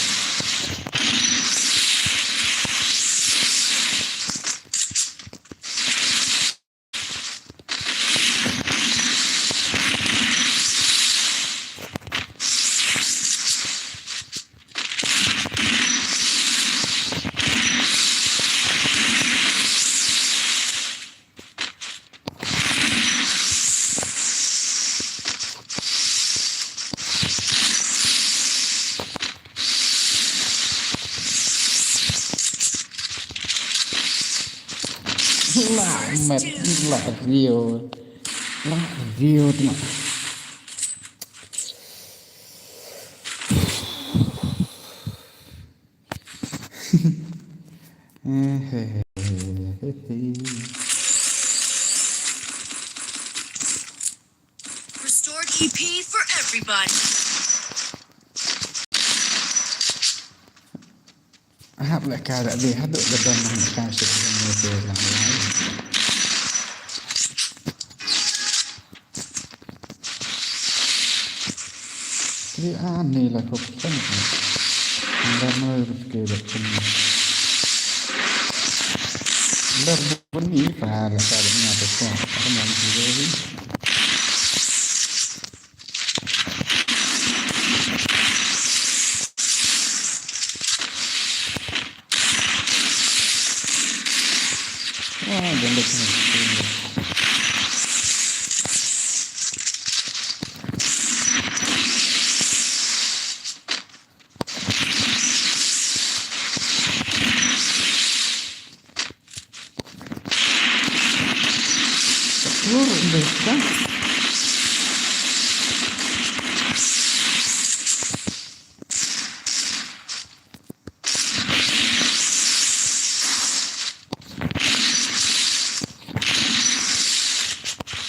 Mệt là riêu tu mà. Restored EP for everybody. Hấp lại ca đã về hát đội đợt đợt này ca sẽ về làm lái. Jadi aneh lah kok kan. Enggak menurut ke betul. Enggak bunyi para caranya apa kok. Apa yang jadi. Wah, jangan telur bisa.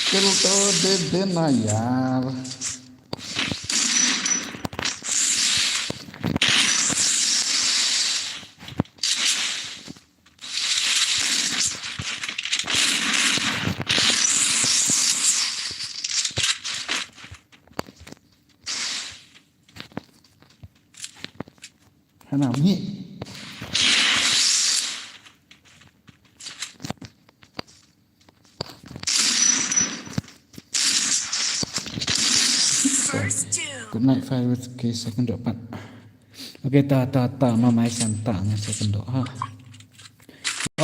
Kelto de nayar. Hanami. First two. Good night, Fairwood. Okay, second dot pat. Okay, ta mama santa nga second dot ha.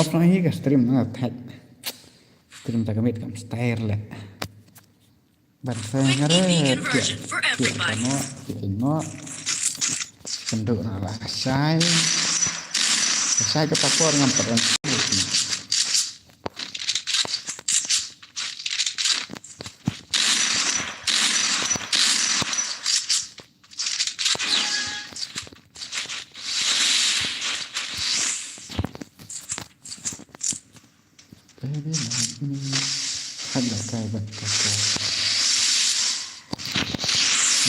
Off na hi ka stream na pet. Stream ta kamit kam style le. Barsa ngare. Vegan version for everybody. No. Penduk na lah kasai. Kasai ke papor ngam peran. Baby, ada kai bakal.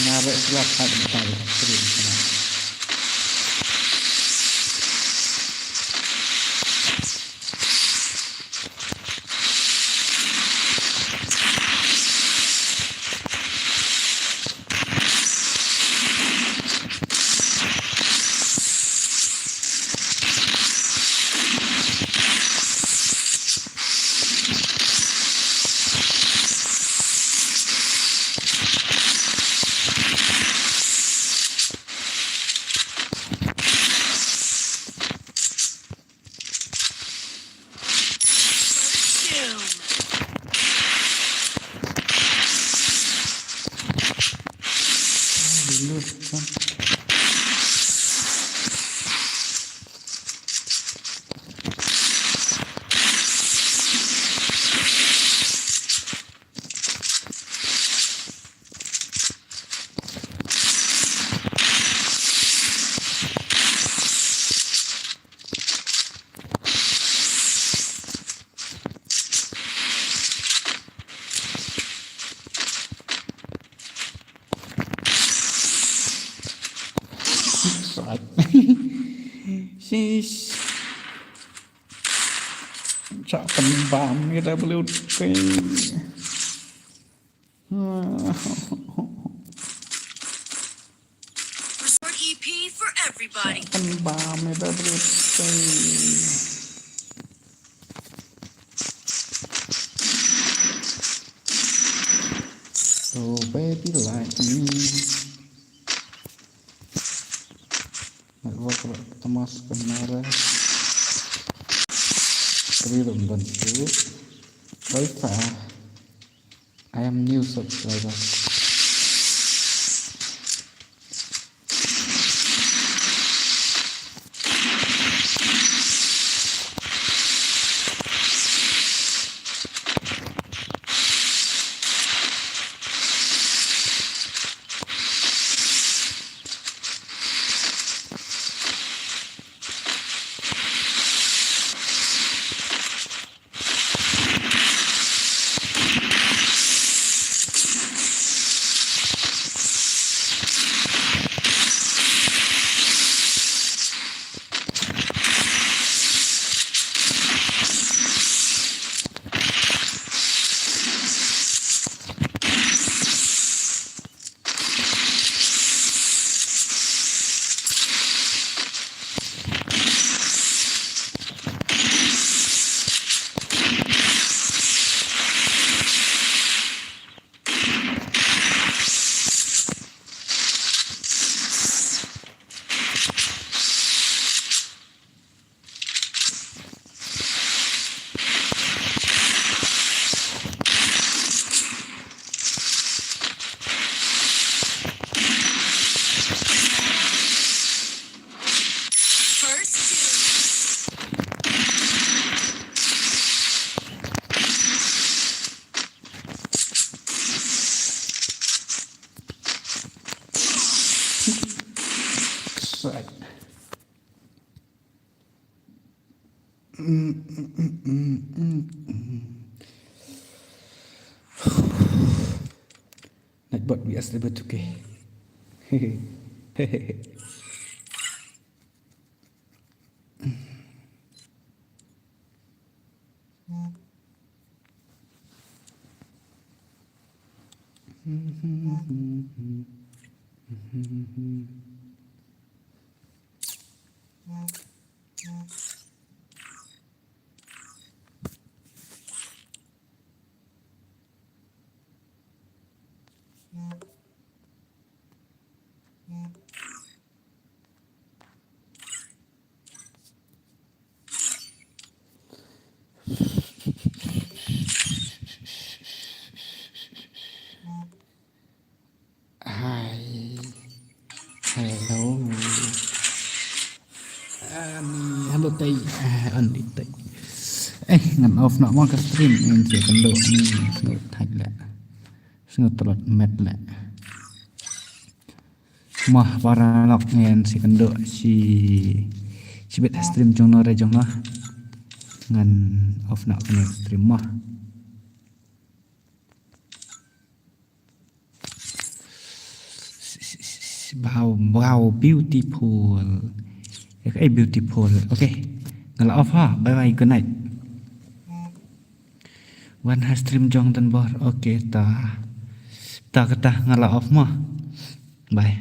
Narik surat ada kai stream sana. Dulu kan. Right. She's chopping bomb with a blue screen. Resort EP for everybody. Chopping bomb with a blue screen. Oh baby like me. Kalau Thomas Kamara belum tentu Alpha I am new subscriber. Nightbot bias lebih tuke. Hehehe. Hai. Hello. Hello tay. Andi tay. Ngan off nak mau ke stream ni je kendo ni sengut thai la. Sengut telot met la. Mah para lok ngen si kendo si bet stream jong no re jong lah. Ngan off nak kena stream mah. Wow, beautiful. Beautiful. Okay. Ngala off ha. Bye bye. Good night. One has stream jong tan bor. Okay ta. Ta ngala off mah. Bye.